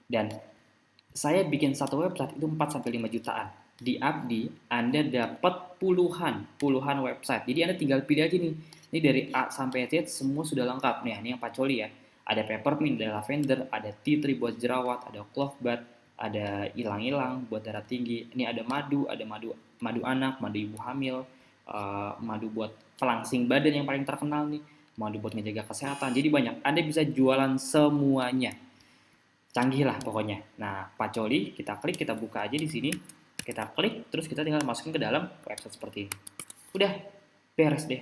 Dan saya bikin satu website itu 4-5 jutaan. Di Abdi, Anda dapat puluhan website. Jadi Anda tinggal pilih aja nih. Ini dari A sampai Z semua sudah lengkap. Nih, ini yang pacoli ya. Ada peppermint, ada lavender, ada tea tree buat jerawat, ada clove bath, ada ilang-ilang buat darah tinggi. Ini ada madu anak, madu ibu hamil, madu buat pelangsing badan yang paling terkenal nih, madu buat ngejaga kesehatan. Jadi banyak. Anda bisa jualan semuanya. Canggih lah pokoknya. Nah, pacoli kita klik, kita buka aja di sini. Kita klik, terus kita tinggal masukin ke dalam website seperti ini. Udah, beres deh.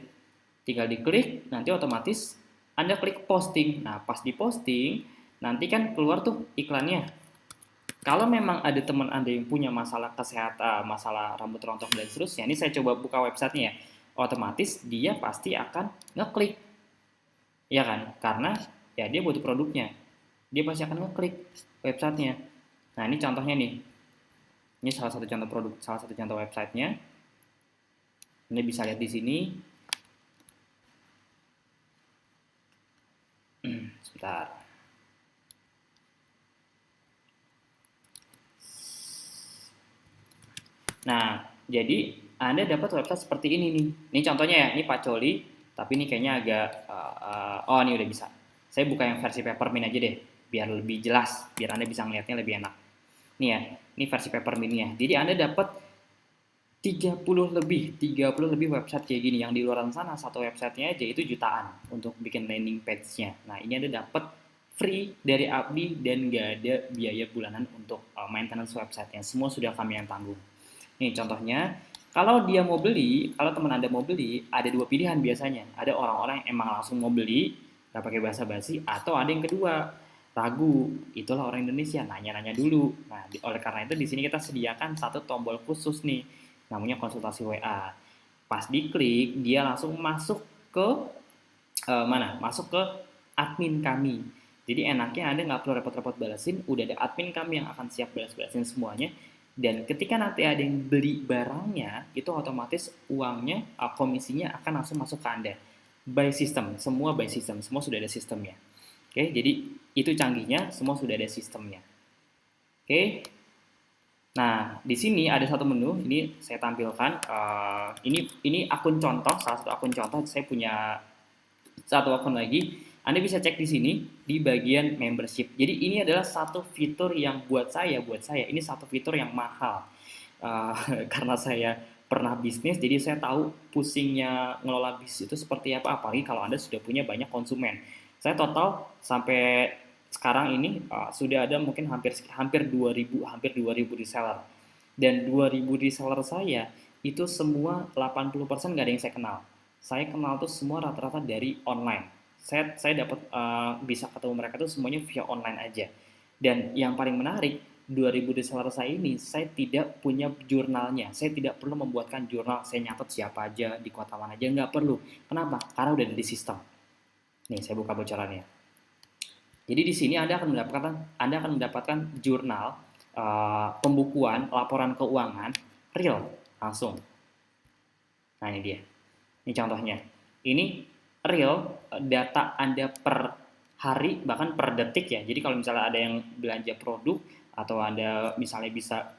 Tinggal diklik, nanti otomatis Anda klik posting. Nah, pas di posting, nanti kan keluar tuh iklannya. Kalau memang ada teman Anda yang punya masalah kesehatan, masalah rambut rontok dan seterusnya, ini saya coba buka websitenya ya, otomatis dia pasti akan ngeklik. Ya kan? Karena ya dia butuh produknya. Dia pasti akan ngeklik websitenya. Nah, ini contohnya nih. Ini salah satu contoh produk, salah satu contoh websitenya. Ini bisa lihat di sini. Sebentar. Nah, jadi Anda dapat website seperti ini nih. Ini contohnya ya, ini pacoli, tapi ini kayaknya agak, oh ini udah bisa. Saya buka yang versi peppermint aja deh, biar lebih jelas, biar Anda bisa ngeliatnya lebih enak. Nih ya, ini versi peppermintnya. Jadi Anda dapat 30 lebih website kayak gini. Yang di luar sana satu websitenya aja itu jutaan untuk bikin landing page-nya. Nah, ini Anda dapat free dari Abdi dan nggak ada biaya bulanan untuk maintenance website-nya. Semua sudah kami yang tanggung. Nih contohnya, kalau dia mau beli, kalau teman Anda mau beli, ada 2 pilihan biasanya. Ada orang-orang yang emang langsung mau beli, nggak pakai basa-basi, atau ada yang kedua, ragu. Itulah orang Indonesia, nanya-nanya dulu. Nah, oleh karena itu di sini kita sediakan satu tombol khusus nih, namanya konsultasi WA. Pas diklik, dia langsung masuk ke mana? Masuk ke admin kami. Jadi enaknya Anda nggak perlu repot-repot balesin, udah ada admin kami yang akan siap balas-balasin semuanya. Dan ketika nanti ada yang beli barangnya, itu otomatis uangnya, komisinya akan langsung masuk ke Anda. By system, semua by system, semua sudah ada sistemnya. Oke, jadi itu canggihnya, semua sudah ada sistemnya. Oke. Nah, di sini ada satu menu, ini saya tampilkan. Ini akun contoh, salah satu akun contoh. Saya punya satu akun lagi. Anda bisa cek di sini di bagian membership. Jadi ini adalah satu fitur yang buat saya ini satu fitur yang mahal. Karena saya pernah bisnis, jadi saya tahu pusingnya ngelola bisnis itu seperti apa, apalagi kalau Anda sudah punya banyak konsumen. Saya total sampai sekarang ini sudah ada mungkin hampir 2000 reseller. Dan 2000 reseller saya itu semua 80% nggak ada yang saya kenal. Saya kenal tuh semua rata-rata dari online. Saya dapat bisa ketemu mereka tuh semuanya via online aja. Dan yang paling menarik, 2000 reseller saya ini, saya tidak punya jurnalnya. Saya tidak perlu membuatkan jurnal, saya nyatet siapa aja, di kota mana aja, nggak perlu. Kenapa? Karena udah di sistem. Nih, saya buka bocorannya. Jadi di sini Anda akan mendapatkan jurnal pembukuan, laporan keuangan real langsung. Nah, ini dia. Ini contohnya. Ini real data Anda per hari, bahkan per detik ya. Jadi kalau misalnya ada yang belanja produk atau Anda misalnya bisa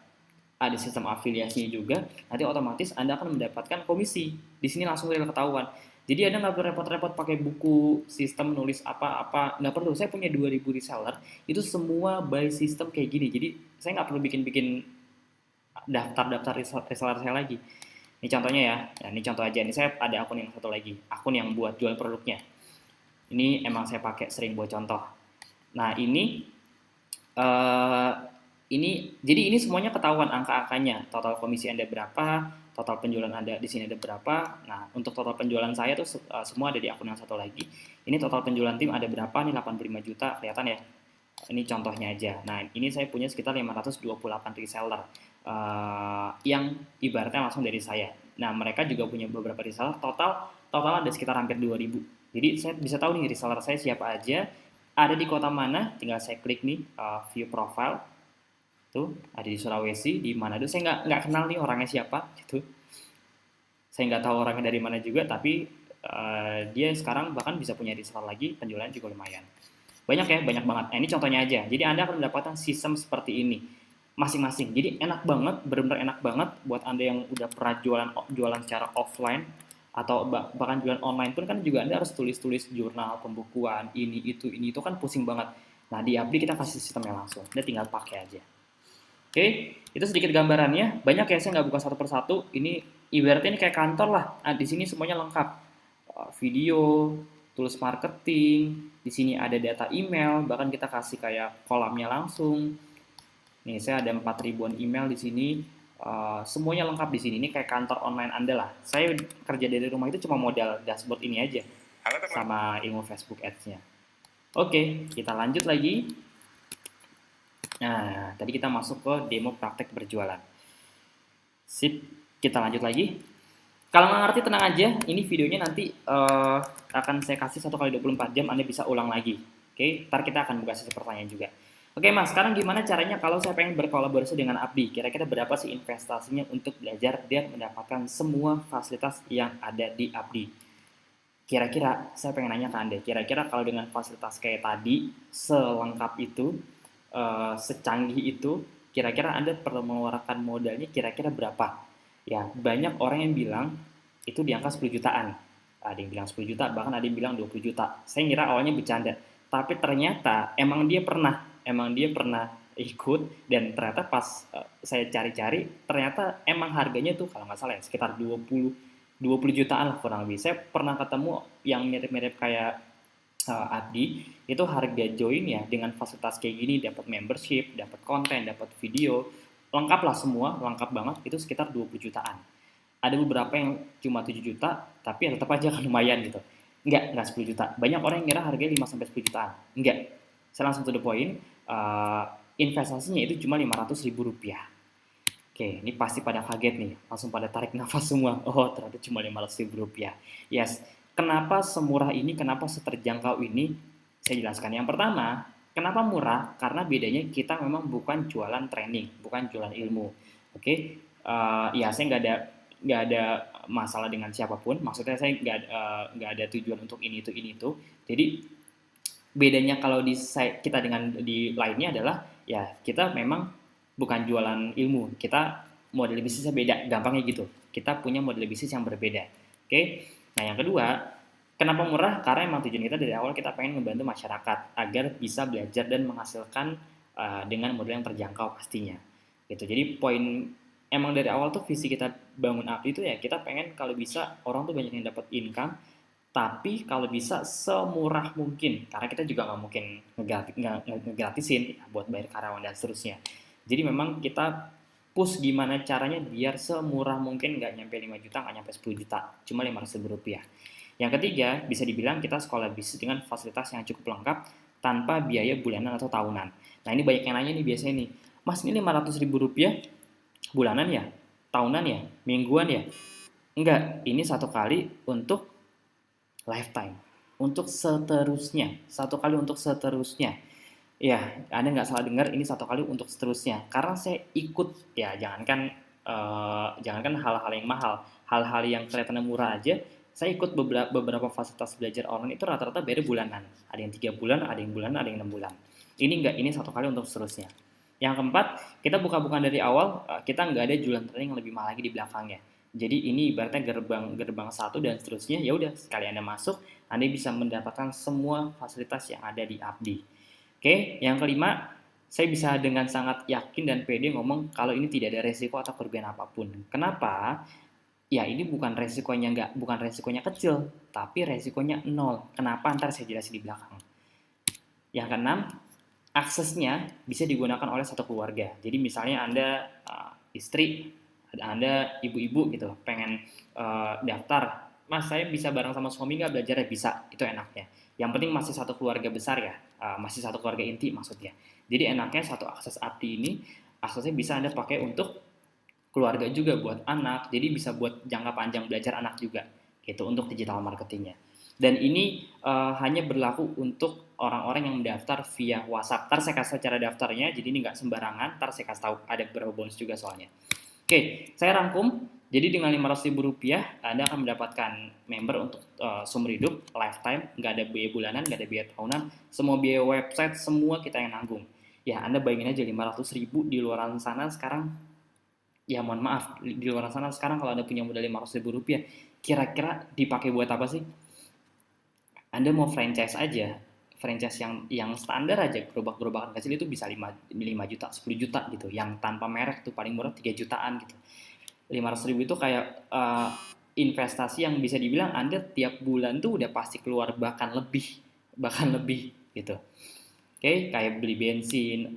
ada sistem afiliasinya juga, nanti otomatis Anda akan mendapatkan komisi. Di sini langsung real ketahuan. Jadi Anda nggak perlu repot-repot pakai buku, sistem nulis apa-apa, nggak perlu. Saya punya 2000 reseller, itu semua by system kayak gini. Jadi saya nggak perlu bikin-bikin daftar-daftar reseller saya lagi. Ini contohnya ya, nah, ini contoh aja. Ini saya ada akun yang satu lagi, akun yang buat jual produknya. Ini emang saya pakai sering buat contoh. Nah jadi ini semuanya ketahuan angka-angkanya, total komisi Anda berapa, total penjualan Anda di sini ada berapa. Nah, untuk total penjualan saya tuh semua ada di akun yang satu lagi. Ini total penjualan tim ada berapa nih, 85 juta, kelihatan ya. Ini contohnya aja. Nah, ini saya punya sekitar 528 reseller yang ibaratnya langsung dari saya. Nah, mereka juga punya beberapa reseller, total ada sekitar hampir 2000. Jadi saya bisa tahu nih reseller saya siapa aja, ada di kota mana, tinggal saya klik nih view profile. Tuh, ada di Sulawesi, di Manado. Saya nggak kenal nih orangnya siapa gitu. Saya nggak tahu orangnya dari mana juga, tapi dia sekarang bahkan bisa punya reseller lagi, penjualannya juga lumayan. Banyak ya, banyak banget. Nah, ini contohnya aja. Jadi Anda akan mendapatkan sistem seperti ini masing-masing. Jadi enak banget, benar-benar enak banget buat Anda yang udah pernah jualan secara offline atau bahkan jualan online pun kan juga Anda harus tulis-tulis jurnal, pembukuan, ini itu kan pusing banget. Nah, di Abdi kita kasih sistemnya langsung. Anda tinggal pakai aja. Oke, itu sedikit gambarannya. Banyak ya, saya nggak buka satu persatu. Ini ibaratnya ini kayak kantor lah. Nah, di sini semuanya lengkap. Video, tools marketing, di sini ada data email, bahkan kita kasih kayak kolamnya langsung. Nih, saya ada 4.000-an email di sini. Semuanya lengkap di sini. Ini kayak kantor online Anda lah. Saya kerja dari rumah itu cuma modal dashboard ini aja. Sama ilmu Facebook Ads-nya. Oke, kita lanjut lagi. Nah, tadi kita masuk ke demo praktek berjualan. Sip, kita lanjut lagi. Kalau nggak ngerti tenang aja, ini videonya nanti akan saya kasih 1x24 jam, Anda bisa ulang lagi. Oke, ntar kita akan buka sesi pertanyaan juga. Oke Mas, sekarang gimana caranya kalau saya pengen berkolaborasi dengan Abdi? Kira-kira berapa sih investasinya untuk belajar dan mendapatkan semua fasilitas yang ada di Abdi? Kira-kira saya pengen nanya ke Anda, kira-kira kalau dengan fasilitas kayak tadi, selengkap itu, secanggih itu, kira-kira Anda perlu mengeluarkan modalnya kira-kira berapa? Ya, banyak orang yang bilang itu di angka 10 jutaan. Ada yang bilang 10 juta, bahkan ada yang bilang 20 juta. Saya ngira awalnya bercanda, tapi ternyata emang dia pernah ikut, dan ternyata pas saya cari-cari, ternyata emang harganya tuh kalau nggak salah ya, sekitar 20 jutaan lah kurang lebih. Saya pernah ketemu yang mirip-mirip kayak Abdi, itu harga join ya dengan fasilitas kayak gini, dapat membership, dapat konten, dapat video, lengkap lah semua, lengkap banget, itu sekitar 20 jutaan. Ada beberapa yang cuma 7 juta, tapi ya tetap aja kan lumayan gitu. Enggak 10 juta. Banyak orang yang ngira harganya 5-10 jutaan. Enggak. Saya langsung to the point, investasinya itu cuma 500 ribu rupiah. Oke, ini pasti pada kaget nih, langsung pada tarik nafas semua. Oh, ternyata cuma 500 ribu rupiah. Yes, kenapa semurah ini, kenapa seterjangkau ini? Saya jelaskan. Yang pertama, kenapa murah? Karena bedanya kita memang bukan jualan training, bukan jualan ilmu. Oke, ya saya nggak ada masalah dengan siapapun. Maksudnya saya nggak ada tujuan untuk ini itu. Jadi bedanya kalau kita dengan di lainnya adalah ya kita memang bukan jualan ilmu, kita model bisnisnya beda, gampangnya gitu. Kita punya model bisnis yang berbeda. Oke. Nah, yang kedua, Kenapa murah? Karena emang tujuan kita dari awal kita pengen ngebantu masyarakat agar bisa belajar dan menghasilkan dengan modal yang terjangkau pastinya. Gitu. Jadi poin emang dari awal tuh visi kita bangun Abdi itu ya kita pengen kalau bisa orang tuh banyak yang dapat income, tapi kalau bisa semurah mungkin karena kita juga nggak mungkin ngegratisin ya, buat bayar karyawan dan seterusnya. Jadi memang kita push gimana caranya biar semurah mungkin, nggak nyampe 5 juta, nggak nyampe 10 juta, cuma 500 ribu rupiah. Yang ketiga, bisa dibilang kita sekolah bisnis dengan fasilitas yang cukup lengkap tanpa biaya bulanan atau tahunan. Nah ini banyak yang nanya nih biasanya nih, Mas ini 500 ribu rupiah bulanan ya? Tahunan ya? Mingguan ya? Enggak, ini satu kali untuk lifetime. Untuk seterusnya. Satu kali untuk seterusnya. Ya, Anda nggak salah dengar, ini satu kali untuk seterusnya. Karena saya ikut, ya jangankan hal-hal yang mahal, hal-hal yang kelihatannya murah aja, saya ikut beberapa fasilitas belajar online itu rata-rata bayar bulanan. Ada yang 3 bulan, ada yang bulanan, ada yang 6 bulan. Ini enggak, ini satu kali untuk seterusnya. Yang keempat, kita buka-bukaan dari awal, kita nggak ada jualan training yang lebih mahal lagi di belakangnya. Jadi ini ibaratnya gerbang satu dan seterusnya, ya udah sekali Anda masuk, Anda bisa mendapatkan semua fasilitas yang ada di Abdi. Oke, yang kelima, saya bisa dengan sangat yakin dan pede ngomong kalau ini tidak ada resiko atau kerugian apapun. Kenapa? Ya ini bukan resikonya kecil, tapi resikonya nol. Kenapa? Ntar saya jelasin di belakang. Yang keenam, aksesnya bisa digunakan oleh satu keluarga. Jadi misalnya Anda istri, Anda ibu-ibu gitu, pengen daftar, Mas saya bisa bareng sama suami nggak belajarnya? Bisa, itu enaknya. Yang penting masih satu keluarga besar ya, masih satu keluarga inti maksudnya. Jadi enaknya satu akses Abdi ini, aksesnya bisa Anda pakai untuk keluarga juga, buat anak, jadi bisa buat jangka panjang belajar anak juga, gitu untuk digital marketingnya. Dan ini hanya berlaku untuk orang-orang yang mendaftar via WhatsApp. Ntar saya kasih cara daftarnya, jadi ini nggak sembarangan. Ntar saya kasih tahu ada beberapa bonus juga soalnya. Oke, saya rangkum. Jadi dengan 500 ribu rupiah, Anda akan mendapatkan member untuk seumur hidup, lifetime, nggak ada biaya bulanan, nggak ada biaya tahunan, semua biaya website, semua kita yang nanggung. Ya, Anda bayangin aja 500 ribu di luar sana sekarang, ya mohon maaf, di luar sana sekarang kalau Anda punya modal 500 ribu rupiah, kira-kira dipakai buat apa sih? Anda mau franchise aja, franchise yang standar aja, gerobak-gerobakan kecil itu bisa 5 juta, 10 juta gitu. Yang tanpa merek tuh paling murah 3 jutaan gitu. 500 ribu itu kayak investasi yang bisa dibilang Anda tiap bulan tuh udah pasti keluar bahkan lebih gitu. Oke, kayak beli bensin,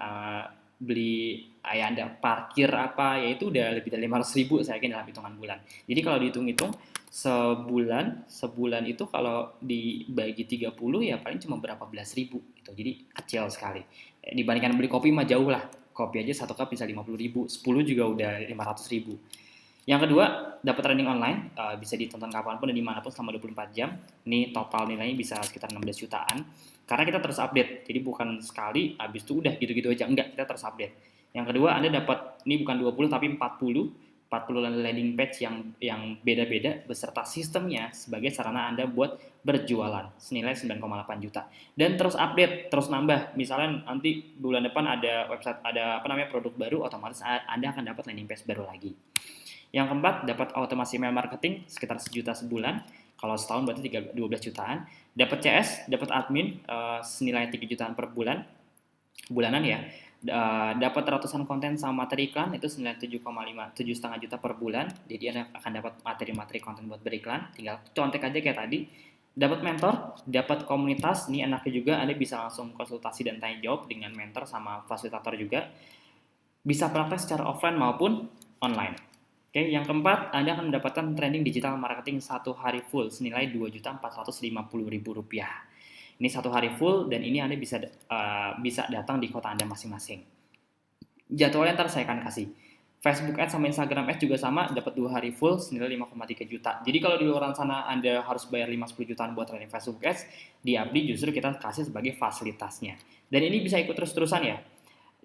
beli ya Anda parkir apa, ya itu udah lebih dari 500 ribu saya yakin dalam hitungan bulan. Jadi kalau dihitung-hitung sebulan itu kalau dibagi 30 ya paling cuma berapa belas ribu gitu. Jadi kecil sekali. Dibandingkan beli kopi mah jauh lah. Kopi aja satu cup bisa 50 ribu, 10 juga udah 500 ribu. Yang kedua, dapat training online, bisa ditonton kapanpun dan dimanapun selama 24 jam. Ini total nilainya bisa sekitar 16 jutaan. Karena kita terus update, jadi bukan sekali, habis itu udah gitu-gitu aja. Enggak, kita terus update. Yang kedua, Anda dapat, ini bukan 20 tapi 40 landing page yang beda-beda beserta sistemnya sebagai sarana Anda buat berjualan senilai 9,8 juta. Dan terus update, terus nambah. Misalnya nanti bulan depan ada website, ada produk baru, otomatis Anda akan dapat landing page baru lagi. Yang keempat, dapat otomasi email marketing sekitar 1 juta sebulan. Kalau setahun berarti 12 jutaan. Dapat CS, dapat admin senilai 3 jutaan per bulanan ya. Dapat ratusan konten sama materi iklan itu senilai 7,5 juta per bulan. Jadi Anda akan dapat materi-materi konten buat beriklan. Tinggal contek aja kayak tadi. Dapat mentor, dapat komunitas. Ini enaknya juga Anda bisa langsung konsultasi dan tanya jawab dengan mentor sama fasilitator juga. Bisa praktek secara offline maupun online. Oke, yang keempat, Anda akan mendapatkan training digital marketing 1 hari full senilai Rp2.450.000. Ini 1 hari full dan ini Anda bisa datang di kota Anda masing-masing. Jadwalnya ntar saya akan kasih. Facebook Ads sama Instagram Ads juga sama, dapat 2 hari full senilai 5,3 juta. Jadi kalau di luar sana Anda harus bayar 5-10 jutaan buat training Facebook Ads, di Abdi justru kita kasih sebagai fasilitasnya. Dan ini bisa ikut terus-terusan ya.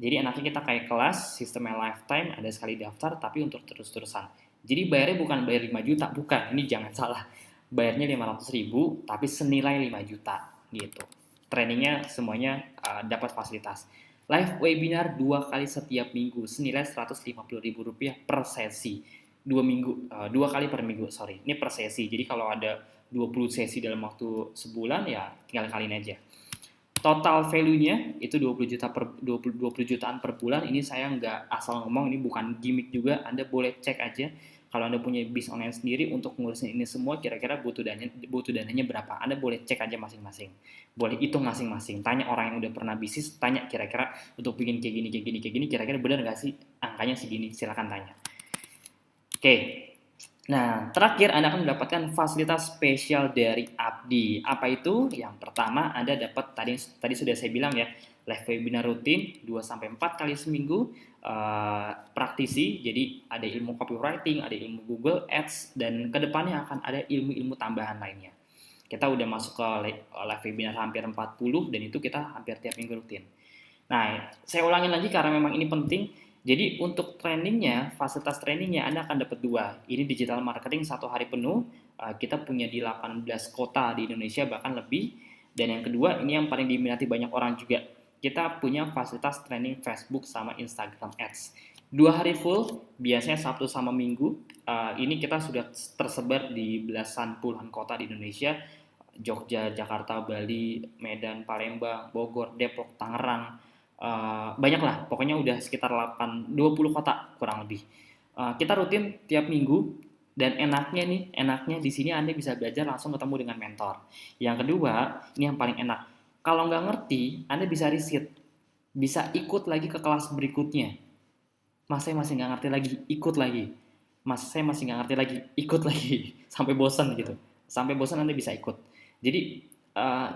Jadi enaknya kita kayak kelas, sistemnya lifetime, ada sekali daftar, tapi untuk terus-terusan. Jadi bayarnya bukan bayar 5 juta, bukan, ini jangan salah. Bayarnya 500 ribu, tapi senilai 5 juta, gitu. Trainingnya semuanya dapat fasilitas. Live webinar 2 kali setiap minggu, senilai Rp150.000 per sesi. 2 kali per minggu, sorry. Ini per sesi, jadi kalau ada 20 sesi dalam waktu sebulan, ya tinggal kaliin aja. Total value-nya itu 20 jutaan per bulan. Ini saya nggak asal ngomong, ini bukan gimmick juga. Anda boleh cek aja kalau Anda punya bisnis online sendiri untuk ngurusin ini semua, kira-kira butuh dananya berapa. Anda boleh cek aja masing-masing. Boleh hitung masing-masing. Tanya orang yang udah pernah bisnis, tanya kira-kira untuk bikin kayak gini, kira-kira benar nggak sih angkanya segini, silakan tanya. Oke. Nah, terakhir Anda akan mendapatkan fasilitas spesial dari Abdi. Apa itu? Yang pertama, Anda dapat tadi sudah saya bilang ya, live webinar rutin 2-4 kali seminggu, praktisi, jadi ada ilmu copywriting, ada ilmu Google Ads, dan kedepannya akan ada ilmu-ilmu tambahan lainnya. Kita udah masuk ke live webinar hampir 40, dan itu kita hampir tiap minggu rutin. Nah, saya ulangin lagi karena memang ini penting. Jadi untuk trainingnya, fasilitas trainingnya Anda akan dapat 2. Ini digital marketing 1 hari penuh. Kita punya di 18 kota di Indonesia, bahkan lebih. Dan yang kedua, ini yang paling diminati banyak orang juga. Kita punya fasilitas training Facebook sama Instagram Ads. 2 hari full, biasanya Sabtu sama Minggu. Ini kita sudah tersebar di belasan puluhan kota di Indonesia. Jogja, Jakarta, Bali, Medan, Palembang, Bogor, Depok, Tangerang. Banyak lah, pokoknya udah sekitar 20 kota kurang lebih. Kita rutin tiap minggu, dan enaknya di sini Anda bisa belajar langsung ketemu dengan mentor. Yang kedua, ini yang paling enak. Kalau nggak ngerti, Anda bisa riset, bisa ikut lagi ke kelas berikutnya. Mas, saya masih nggak ngerti lagi, ikut lagi. Mas, saya masih nggak ngerti lagi, ikut lagi. Sampai bosan gitu. Sampai bosan Anda bisa ikut. Jadi,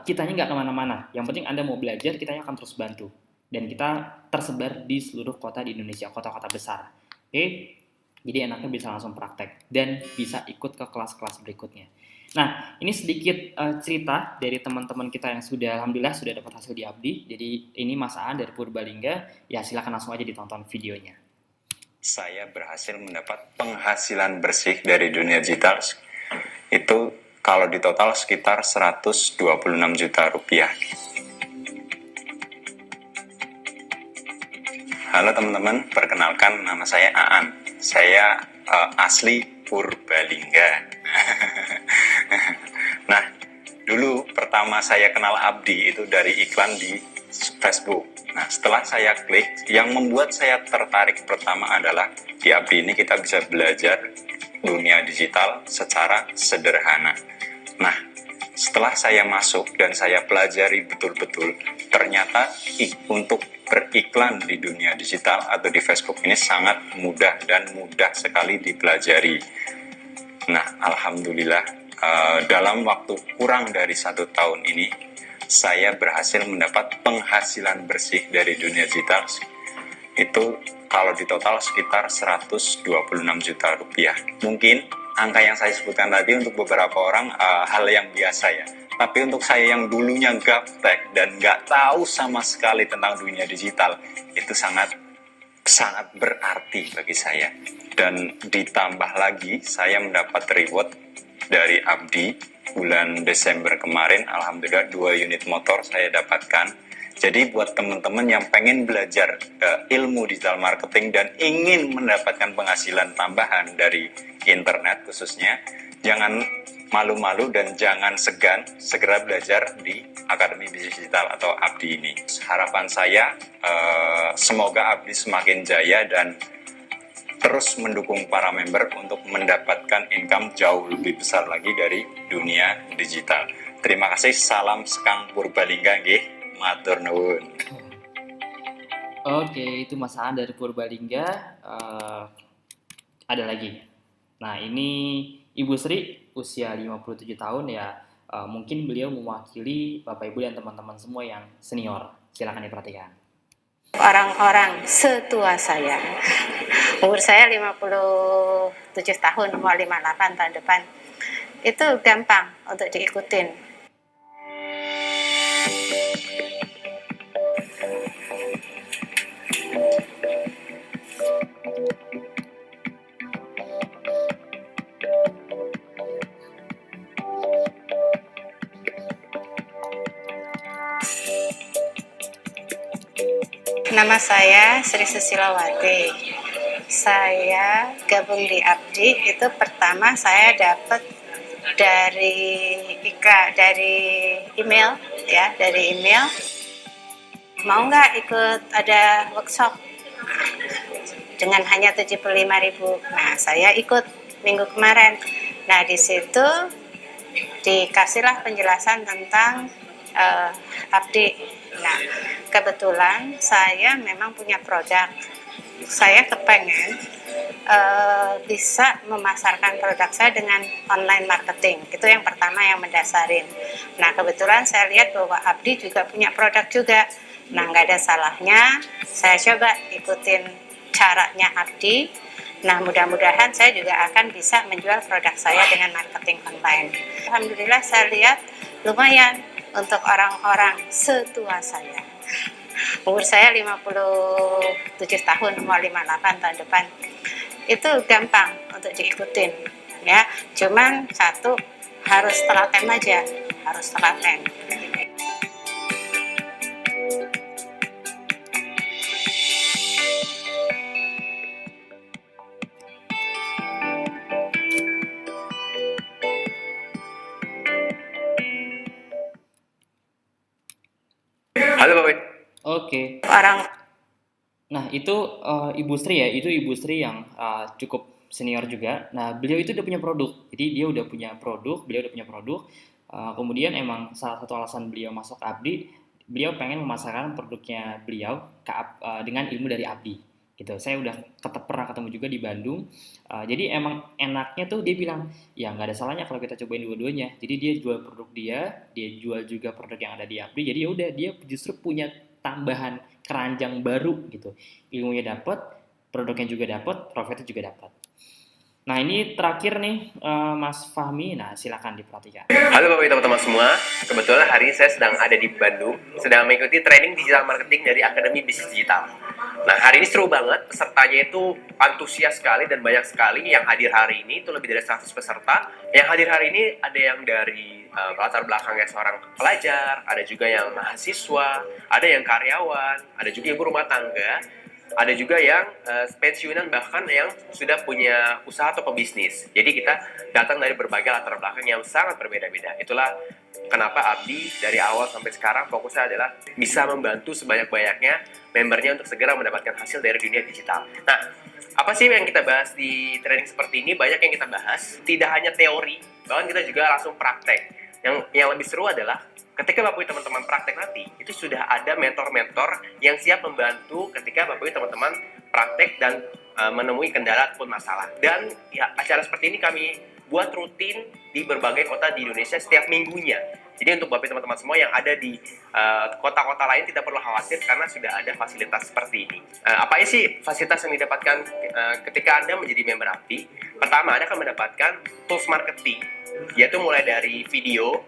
kitanya nggak kemana-mana. Yang penting Anda mau belajar, kitanya akan terus bantu. Dan kita tersebar di seluruh kota di Indonesia, kota-kota besar. Oke? Jadi enaknya bisa langsung praktek dan bisa ikut ke kelas-kelas berikutnya. Nah, ini sedikit cerita dari teman-teman kita yang alhamdulillah sudah dapat hasil di Abdi. Jadi ini Mas Aan dari Purbalingga. Ya, silakan langsung aja ditonton videonya. Saya berhasil mendapat penghasilan bersih dari dunia digital. Itu kalau di total sekitar 126 juta rupiah. Halo teman-teman, perkenalkan nama saya Aan. Saya asli Purbalingga. Nah, dulu pertama saya kenal Abdi itu dari iklan di Facebook. Nah, setelah saya klik, yang membuat saya tertarik pertama adalah di Abdi ini kita bisa belajar dunia digital secara sederhana. Nah, setelah saya masuk dan saya pelajari betul-betul, ternyata untuk beriklan di dunia digital atau di Facebook ini sangat mudah dan mudah sekali dipelajari. Nah, alhamdulillah dalam waktu kurang dari 1 tahun ini saya berhasil mendapat penghasilan bersih dari dunia digital. Itu kalau di total sekitar 126 juta rupiah. Mungkin angka yang saya sebutkan tadi untuk beberapa orang hal yang biasa ya. Tapi untuk saya yang dulunya gaptek dan nggak tahu sama sekali tentang dunia digital, itu sangat berarti bagi saya. Dan ditambah lagi, saya mendapat reward dari Abdi bulan Desember kemarin. Alhamdulillah 2 unit motor saya dapatkan. Jadi buat teman-teman yang pengen belajar ilmu digital marketing dan ingin mendapatkan penghasilan tambahan dari internet khususnya, jangan malu-malu dan jangan segan, segera belajar di Akademi Bisnis Digital atau Abdi ini. Harapan saya semoga Abdi semakin jaya dan terus mendukung para member untuk mendapatkan income jauh lebih besar lagi dari dunia digital. Terima kasih, salam sekang Purbalingga nggih, matur nuwun. Oke, itu Mas Aan dari Purbalingga. Ada lagi. Nah, ini Ibu Sri, usia 57 tahun ya. Mungkin beliau mewakili Bapak Ibu dan teman-teman semua yang senior. Silakan diperhatikan. Orang-orang setua saya, umur saya 57 tahun, mau 58 tahun depan, itu gampang untuk diikutin. Nama saya Sri Susilawati. Saya gabung di Abdi itu pertama saya dapat dari dari email ya, dari email, mau nggak ikut ada workshop dengan hanya 75.000. Nah, saya ikut minggu kemarin. Nah, di situ dikasihlah penjelasan tentang abdi. Nah, kebetulan saya memang punya produk. Saya kepengen bisa memasarkan produk saya dengan online marketing. Itu yang pertama yang mendasarin. Nah, kebetulan saya lihat bahwa Abdi juga punya produk juga. Nah, nggak ada salahnya saya coba ikutin caranya Abdi. Nah, mudah-mudahan saya juga akan bisa menjual produk saya dengan marketing online. Alhamdulillah saya lihat lumayan untuk orang-orang setua saya. Umur saya 57 tahun, mau 58 tahun depan. Itu gampang untuk diikutin ya. Cuman satu, harus telaten aja, harus telaten. Halo Pak Wid. Oke. Orang Nah, itu Ibu Sri ya, itu Ibu Sri yang cukup senior juga. Nah, beliau itu udah punya produk. Jadi dia udah punya produk, beliau udah punya produk. Kemudian emang salah satu alasan beliau masuk Abdi, beliau pengen memasarkan produknya beliau dengan ilmu dari Abdi. Gitu. Saya udah pernah ketemu juga di Bandung. Jadi emang enaknya tuh dia bilang, ya nggak ada salahnya kalau kita cobain dua-duanya. Jadi dia jual produk dia jual juga produk yang ada di Abdi. Jadi ya udah dia justru punya tambahan keranjang baru gitu. Ilmunya dapat, produknya juga dapat, profitnya juga dapat. Nah, ini terakhir nih Mas Fahmi. Nah, silakan diperhatikan. Halo Bapak Ibu teman-teman semua. Kebetulan hari ini saya sedang ada di Bandung, sedang mengikuti training digital marketing dari Akademi Bisnis Digital. Nah, hari ini seru banget, pesertanya itu antusias sekali dan banyak sekali yang hadir hari ini, itu lebih dari 100 peserta. Yang hadir hari ini ada yang dari latar belakangnya seorang pelajar, ada juga yang mahasiswa, ada yang karyawan, ada juga ibu rumah tangga, ada juga yang pensiunan, bahkan yang sudah punya usaha atau pebisnis. Jadi kita datang dari berbagai latar belakang yang sangat berbeda-beda. Itulah kenapa Abdi dari awal sampai sekarang fokusnya adalah bisa membantu sebanyak-banyaknya membernya untuk segera mendapatkan hasil dari dunia digital. Nah, apa sih yang kita bahas di training seperti ini? Banyak yang kita bahas, tidak hanya teori, bahkan kita juga langsung praktek. Yang lebih seru adalah ketika Bapak Ibu teman-teman praktek nanti, itu sudah ada mentor-mentor yang siap membantu ketika Bapak Ibu teman-teman praktek dan menemui kendala ataupun masalah. Dan ya, acara seperti ini kami buat rutin di berbagai kota di Indonesia setiap minggunya. Jadi untuk Bapak Ibu teman-teman semua yang ada di kota-kota lain tidak perlu khawatir karena sudah ada fasilitas seperti ini. Apa sih fasilitas yang didapatkan ketika Anda menjadi member Abdi? Pertama, Anda akan mendapatkan tools marketing, yaitu mulai dari video,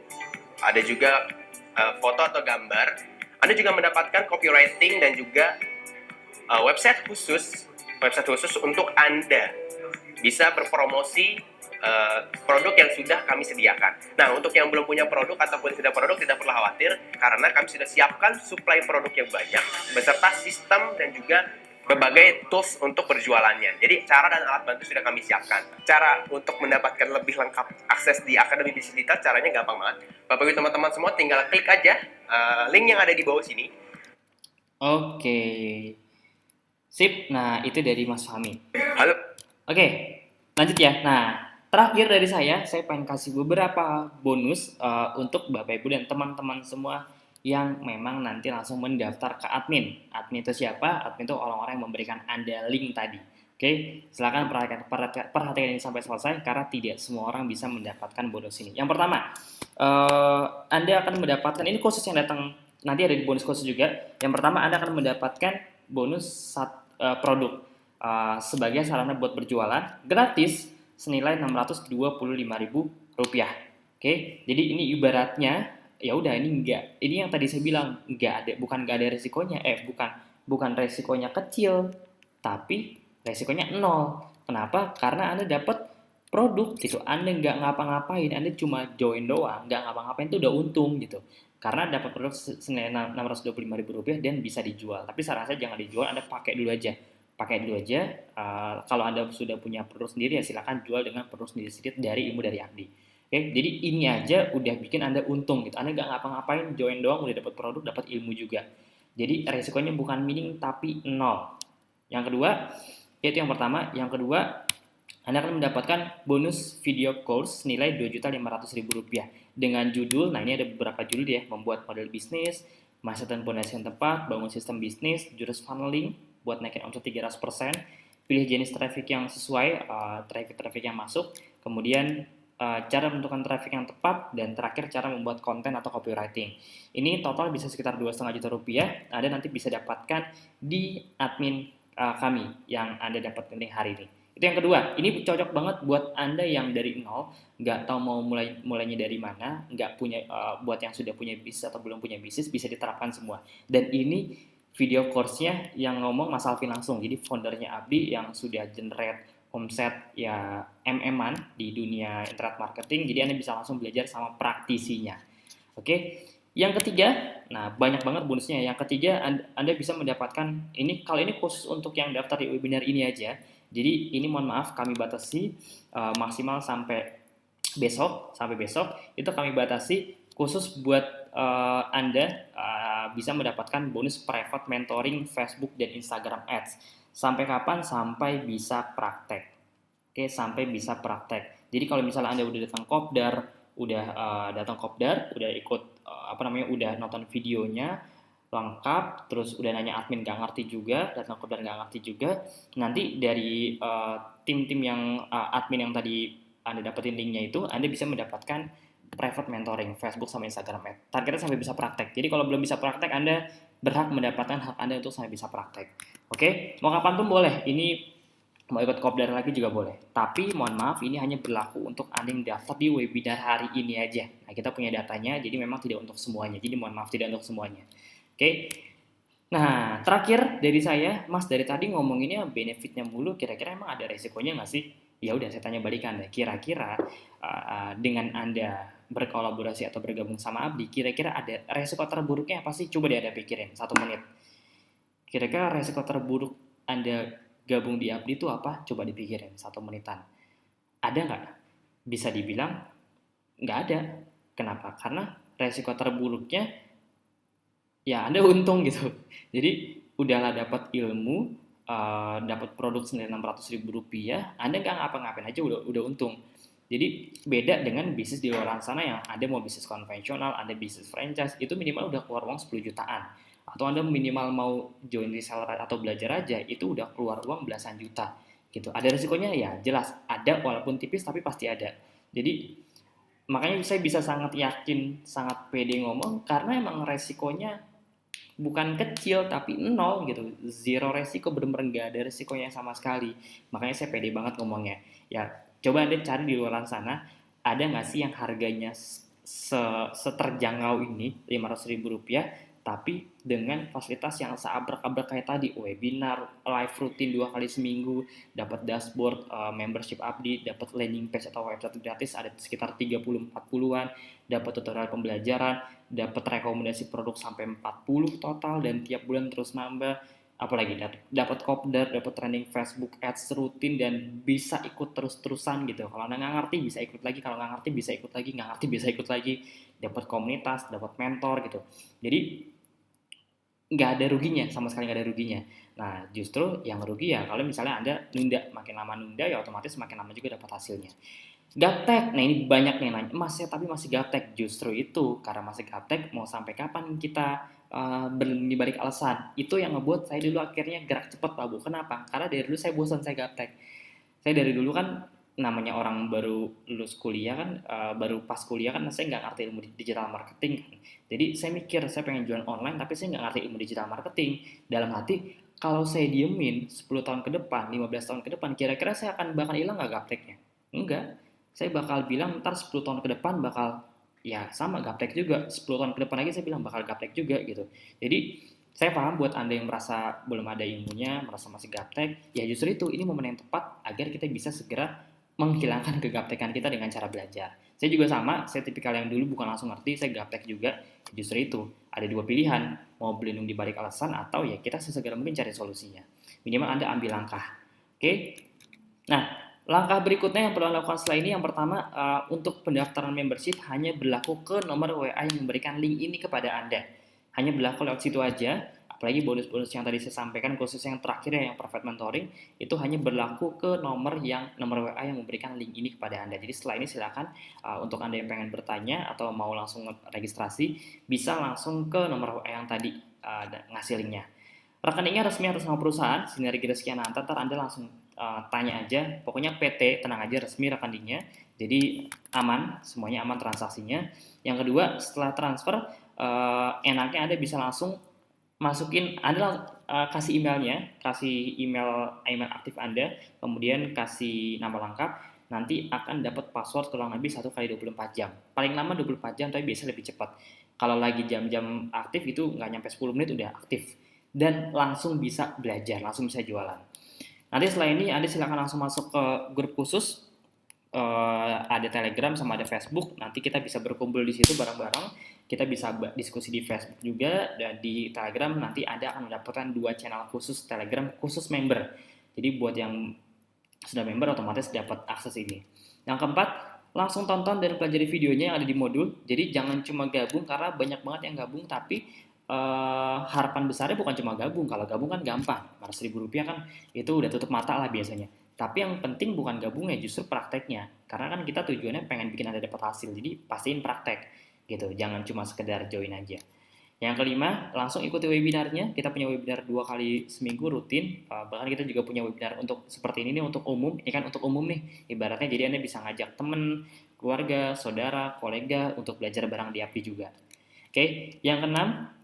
ada juga foto atau gambar. Anda juga mendapatkan copywriting dan juga website khusus untuk Anda bisa berpromosi produk yang sudah kami sediakan. Nah, untuk yang belum punya produk ataupun sudah produk tidak perlu khawatir karena kami sudah siapkan suplai produk yang banyak beserta sistem dan juga berbagai tools untuk berjualannya. Jadi cara dan alat bantu sudah kami siapkan. Cara untuk mendapatkan lebih lengkap akses di Akademi Bisnis Digital caranya gampang banget. Bapak Ibu teman-teman semua tinggal klik aja link yang ada di bawah sini. Oke. Sip. Nah, itu dari Mas Fahmi. Halo. Oke, lanjut ya. Nah, terakhir dari saya pengen kasih beberapa bonus untuk Bapak Ibu dan teman-teman semua yang memang nanti langsung mendaftar ke admin. Admin itu siapa? Admin itu orang-orang yang memberikan Anda link tadi. Oke, silakan perhatikan ini sampai selesai karena tidak semua orang bisa mendapatkan bonus ini. Yang pertama, Anda akan mendapatkan, ini khusus yang datang, nanti ada di bonus khusus juga. Yang pertama, Anda akan mendapatkan bonus produk sebagai sarana buat berjualan gratis senilai Rp625.000. Oke, jadi ini ibaratnya ya udah ini yang tadi saya bilang bukan ada resikonya, bukan resikonya kecil, tapi resikonya nol. Kenapa? Karena Anda dapat produk gitu, Anda nggak ngapa-ngapain, Anda cuma join doang, nggak ngapa-ngapain itu udah untung gitu. Karena dapat produk senilai Rp625.000 dan bisa dijual. Tapi saran saya jangan dijual, Anda pakai dulu aja. Kalau Anda sudah punya produk sendiri ya silakan jual dengan produk sendiri dari ilmu dari Abdi. Oke, jadi ini aja udah bikin Anda untung gitu. Anda nggak ngapa-ngapain, join doang udah dapat produk, dapat ilmu juga. Jadi resikonya bukan minim tapi nol. Yang kedua, itu yang pertama. Yang kedua, Anda akan mendapatkan bonus video course nilai Rp2.500.000 dengan judul, nah ini ada beberapa judul ya, membuat model bisnis, mindset dan pondasi yang tepat, bangun sistem bisnis, jurus funneling buat naikin omset 300%, pilih jenis traffic yang sesuai, traffic yang masuk, kemudian cara menentukan traffic yang tepat, dan terakhir cara membuat konten atau copywriting. Ini total bisa sekitar Rp2,5 juta. Anda nanti bisa dapatkan di admin kami yang Anda dapatkan hari ini. Itu yang kedua. Ini cocok banget buat Anda yang dari nol, nggak tahu mau mulainya dari mana, nggak punya, buat yang sudah punya bisnis atau belum punya bisnis, bisa diterapkan semua. Dan ini video course-nya yang ngomong Mas Alvin langsung. Jadi foundernya Abdi yang sudah generate omset ya MM-an di dunia internet marketing. Jadi Anda bisa langsung belajar sama praktisinya. Oke. Yang ketiga, nah banyak banget bonusnya. Yang ketiga, Anda bisa mendapatkan ini, kalau ini khusus untuk yang daftar di webinar ini aja. Jadi ini mohon maaf kami batasi maksimal sampai besok itu kami batasi khusus buat Anda bisa mendapatkan bonus private mentoring Facebook dan Instagram Ads. Sampai kapan? Sampai bisa praktek. Oke, sampai bisa praktek. Jadi kalau misalnya Anda udah datang kopdar, udah ikut udah nonton videonya lengkap, terus udah nanya admin nggak ngerti juga, datang kopdar nggak ngerti juga, nanti dari tim-tim yang admin yang tadi Anda dapetin linknya itu, Anda bisa mendapatkan private mentoring Facebook sama Instagram Ads. Targetnya sampai bisa praktek. Jadi kalau belum bisa praktek, Anda berhak mendapatkan hak Anda untuk sampai bisa praktek. Oke, mau kapan pun boleh. Ini mau ikut kopdar lagi juga boleh. Tapi mohon maaf, ini hanya berlaku untuk Anda yang daftar di webinar hari ini aja. Nah, kita punya datanya, jadi memang tidak untuk semuanya. Jadi mohon maaf, tidak untuk semuanya. Oke. Nah, terakhir dari saya, Mas dari tadi ngomonginnya benefitnya mulu, kira-kira emang ada resikonya nggak sih? Ya udah, saya tanya balik Anda. Kira-kira dengan Anda berkolaborasi atau bergabung sama Abdi, kira-kira ada resiko terburuknya apa sih? Coba deh Anda pikirin 1 menit. Kira-kira resiko terburuk Anda gabung di Abdi itu apa? Coba dipikirin 1 menitan. Ada nggak? Bisa dibilang nggak ada. Kenapa? Karena resiko terburuknya ya Anda untung gitu. Jadi udahlah dapat ilmu, dapat produk senilai Rp600.000, Anda nggak ngapa-ngapain aja udah untung. Jadi beda dengan bisnis di luar sana yang Anda mau bisnis konvensional, Anda bisnis franchise, itu minimal udah keluar uang 10 jutaan. Atau Anda minimal mau join reseller atau belajar aja, itu udah keluar uang belasan juta gitu. Ada risikonya ya jelas, ada walaupun tipis tapi pasti ada. Jadi makanya saya bisa sangat yakin, sangat pede ngomong karena emang resikonya bukan kecil tapi nol gitu, zero resiko, bener-bener gak ada resikonya sama sekali. Makanya saya pede banget ngomongnya. Ya coba Anda cari di luar sana, ada nggak sih yang harganya seterjangkau ini Rp500.000 tapi dengan fasilitas yang seabrek-abrek kayak tadi, webinar, live rutin 2 kali seminggu, dapat dashboard, membership Abdi, dapat landing page atau website gratis ada sekitar 30-40-an, dapat tutorial pembelajaran, dapat rekomendasi produk sampai 40 total dan tiap bulan terus nambah. Apalagi dapat kopdar, dapat trending Facebook Ads rutin dan bisa ikut terus-terusan gitu. Kalau Anda nggak ngerti bisa ikut lagi, kalau nggak ngerti bisa ikut lagi, nggak ngerti bisa ikut lagi, dapat komunitas, dapat mentor gitu. Jadi nggak ada ruginya, sama sekali nggak ada ruginya. Nah justru yang rugi ya kalau misalnya Anda nunda, makin lama nunda ya otomatis makin lama juga dapat hasilnya. Gaptek, nah ini banyak nih nanya, Mas ya tapi masih gaptek. Justru itu karena masih gaptek, mau sampai kapan kita berlindung di balik alasan? Itu yang ngebuat saya dulu akhirnya gerak cepat Pak Bu. Kenapa? Karena dari dulu saya bosan, saya gaptek. Saya dari dulu kan namanya orang baru lulus kuliah kan, baru pas kuliah kan saya nggak ngerti ilmu digital marketing kan. Jadi saya mikir saya pengen jualan online tapi saya nggak ngerti ilmu digital marketing. Dalam hati kalau saya diemin 10 tahun ke depan, 15 tahun ke depan, kira-kira saya akan bakal hilang nggak gapteknya? Enggak. Saya bakal bilang ntar 10 tahun ke depan bakal ya sama gaptek juga. 10 tahun ke depan lagi saya bilang bakal gaptek juga gitu. Jadi saya paham buat Anda yang merasa belum ada ilmunya, merasa masih gaptek, ya justru itu ini momen yang tepat agar kita bisa segera menghilangkan kegaptekan kita dengan cara belajar. Saya juga sama, saya tipikal yang dulu bukan langsung ngerti, saya gaptek juga. Justru itu, ada 2 pilihan, mau berlindung di balik alasan atau ya kita sesegera mungkin cari solusinya. Minimal Anda ambil langkah. Oke? Nah, Langkah berikutnya yang perlu Anda lakukan setelah ini, yang pertama, untuk pendaftaran membership hanya berlaku ke nomor WA yang memberikan link ini kepada Anda. Hanya berlaku lewat situ aja, apalagi bonus-bonus yang tadi saya sampaikan, khusus yang terakhir yang private mentoring, itu hanya berlaku ke nomor WA yang memberikan link ini kepada Anda. Jadi setelah ini silakan untuk Anda yang pengen bertanya atau mau langsung registrasi, bisa langsung ke nomor WA yang tadi ngasih linknya. Rekeningnya resmi atas nama perusahaan, Sinergi Rezeki Ananta, ntar Anda langsung tanya aja, pokoknya PT, tenang aja, resmi rekeningnya, jadi aman, semuanya aman transaksinya. Yang kedua, setelah transfer, enaknya Anda bisa langsung masukin, Anda kasih emailnya, kasih email aktif Anda, kemudian kasih nama lengkap, nanti akan dapat password kurang lebih 1 kali 24 jam. Paling lama 24 jam, tapi biasa lebih cepat. Kalau lagi jam-jam aktif itu nggak nyampe 10 menit udah aktif. Dan langsung bisa belajar, langsung bisa jualan. Nanti setelah ini Anda silakan langsung masuk ke grup khusus, ada Telegram sama ada Facebook. Nanti kita bisa berkumpul di situ bareng-bareng. Kita bisa diskusi di Facebook juga, dan di Telegram nanti Anda akan mendapatkan 2 channel khusus Telegram khusus member. Jadi buat yang sudah member otomatis dapat akses ini. Yang keempat, langsung tonton dan pelajari videonya yang ada di modul. Jadi jangan cuma gabung, karena banyak banget yang gabung tapi harapan besarnya bukan cuma gabung. Kalau gabung kan gampang, Rp100.000 kan itu udah tutup mata lah biasanya. Tapi yang penting bukan gabungnya, justru prakteknya. Karena kan kita tujuannya pengen bikin Anda dapat hasil, jadi pastiin praktek gitu, jangan cuma sekedar join aja. Yang kelima, langsung ikuti webinarnya. Kita punya webinar 2 kali seminggu rutin, bahkan kita juga punya webinar untuk seperti ini nih, untuk umum. Ini kan untuk umum nih, ibaratnya jadi Anda bisa ngajak temen, keluarga, saudara, kolega untuk belajar bareng di API juga. Oke, yang keenam,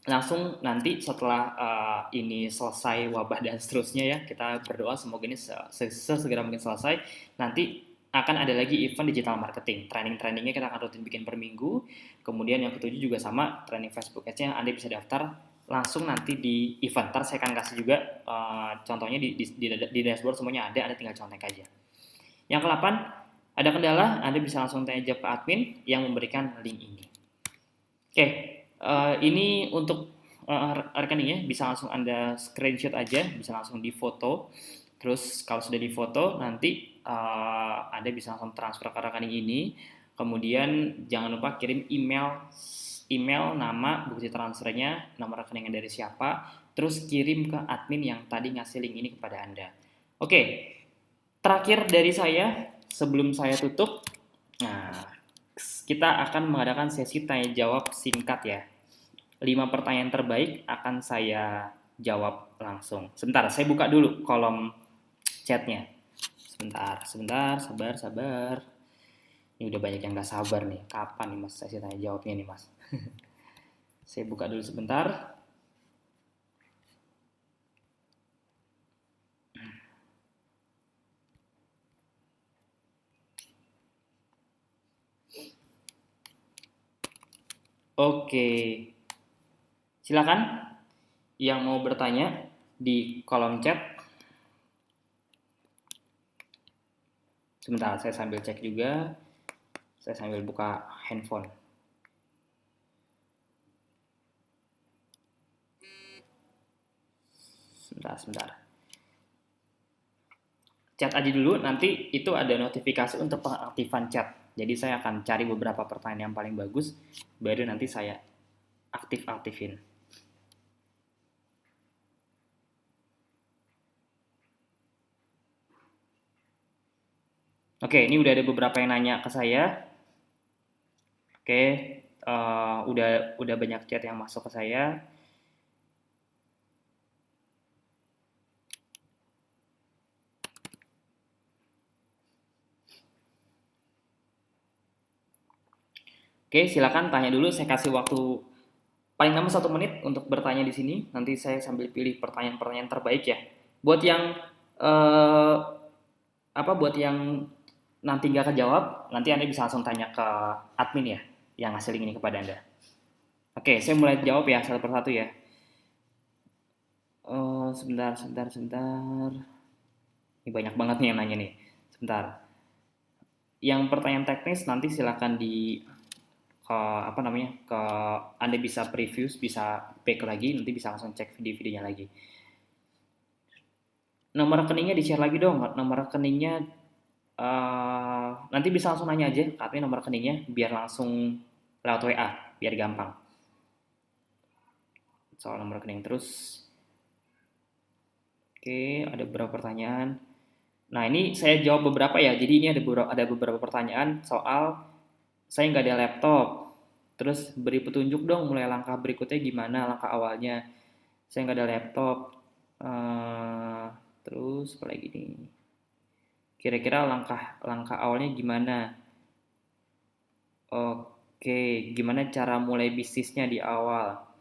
langsung nanti setelah ini selesai wabah dan seterusnya ya, kita berdoa semoga ini sesegera mungkin selesai. Nanti akan ada lagi event digital marketing, training-trainingnya kita akan rutin bikin per minggu. Kemudian yang ketujuh juga sama, training Facebook Ads-nya Anda bisa daftar langsung nanti di event. Ntar saya akan kasih juga contohnya di dashboard, semuanya ada, Anda tinggal contek aja. Yang ke-8, ada kendala, Anda bisa langsung tanya aja ke admin yang memberikan link ini. Oke. Ini untuk rekeningnya bisa langsung Anda screenshot aja, bisa langsung difoto. Terus kalau sudah difoto, nanti Anda bisa langsung transfer ke rekening ini. Kemudian jangan lupa kirim email, nama, bukti transfernya, nomor rekeningnya dari siapa, terus kirim ke admin yang tadi ngasih link ini kepada Anda. Oke, terakhir dari saya sebelum saya tutup, nah kita akan mengadakan sesi tanya jawab singkat ya. 5 pertanyaan terbaik akan saya jawab langsung. Sebentar, saya buka dulu kolom chatnya. Sebentar, sabar. Ini udah banyak yang gak sabar nih. Kapan nih mas sesi tanya jawabnya nih mas? Saya buka dulu sebentar. Oke. Silakan yang mau bertanya di kolom chat. Sebentar, saya sambil cek juga. Saya sambil buka handphone. Sebentar. Chat aja dulu, nanti itu ada notifikasi untuk pengaktifan chat. Jadi saya akan cari beberapa pertanyaan yang paling bagus, baru nanti saya aktifin. Oke, ini udah ada beberapa yang nanya ke saya. Oke, udah banyak chat yang masuk ke saya. Oke, silakan tanya dulu. Saya kasih waktu paling lama 1 menit untuk bertanya di sini. Nanti saya sambil pilih pertanyaan-pertanyaan terbaik ya. Buat yang buat yang nanti nggak kejawab, nanti Anda bisa langsung tanya ke admin ya, yang ngasih link ini kepada Anda. Oke, saya mulai jawab ya satu persatu ya. Sebentar. Ini banyak banget nih yang nanya nih. Sebentar. Yang pertanyaan teknis nanti silakan ke Anda bisa preview, bisa back lagi, nanti bisa langsung cek video-videonya lagi. Nomor rekeningnya di-share lagi dong. Nomor rekeningnya nanti bisa langsung nanya aja ke admin nomor rekeningnya biar langsung lewat WA biar gampang soal nomor rekening. Terus oke, ada beberapa pertanyaan. Nah, ini saya jawab beberapa ya. Jadi ini ada beberapa pertanyaan soal saya nggak ada laptop. Terus beri petunjuk dong mulai langkah berikutnya gimana, langkah awalnya. Saya nggak ada laptop. Eh, terus apa lagi nih? Kira-kira langkah awalnya gimana? Oke, gimana cara mulai bisnisnya di awal?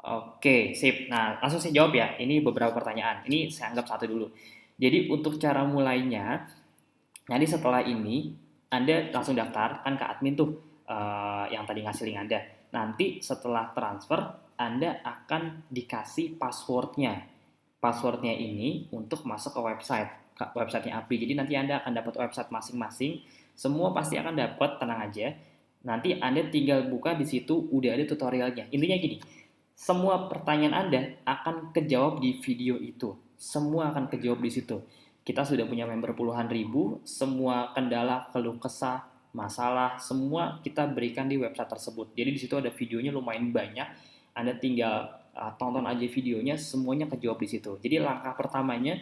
Oke, sip. Nah, langsung saya jawab ya. Ini beberapa pertanyaan. Ini saya anggap satu dulu. Jadi untuk cara mulainya, nanti setelah ini Anda langsung daftar kan ke admin tuh yang tadi ngasih link Anda. Nanti setelah transfer Anda akan dikasih passwordnya. Passwordnya ini untuk masuk ke websitenya Apri. Jadi nanti Anda akan dapat website masing-masing. Semua pasti akan dapat, tenang aja. Nanti Anda tinggal buka di situ udah ada tutorialnya. Intinya gini, semua pertanyaan Anda akan kejawab di video itu. Semua akan kejawab di situ. Kita sudah punya member puluhan ribu, semua kendala, keluh kesah, masalah, semua kita berikan di website tersebut. Jadi di situ ada videonya lumayan banyak. Anda tinggal tonton aja videonya, semuanya kejawab di situ. Jadi langkah pertamanya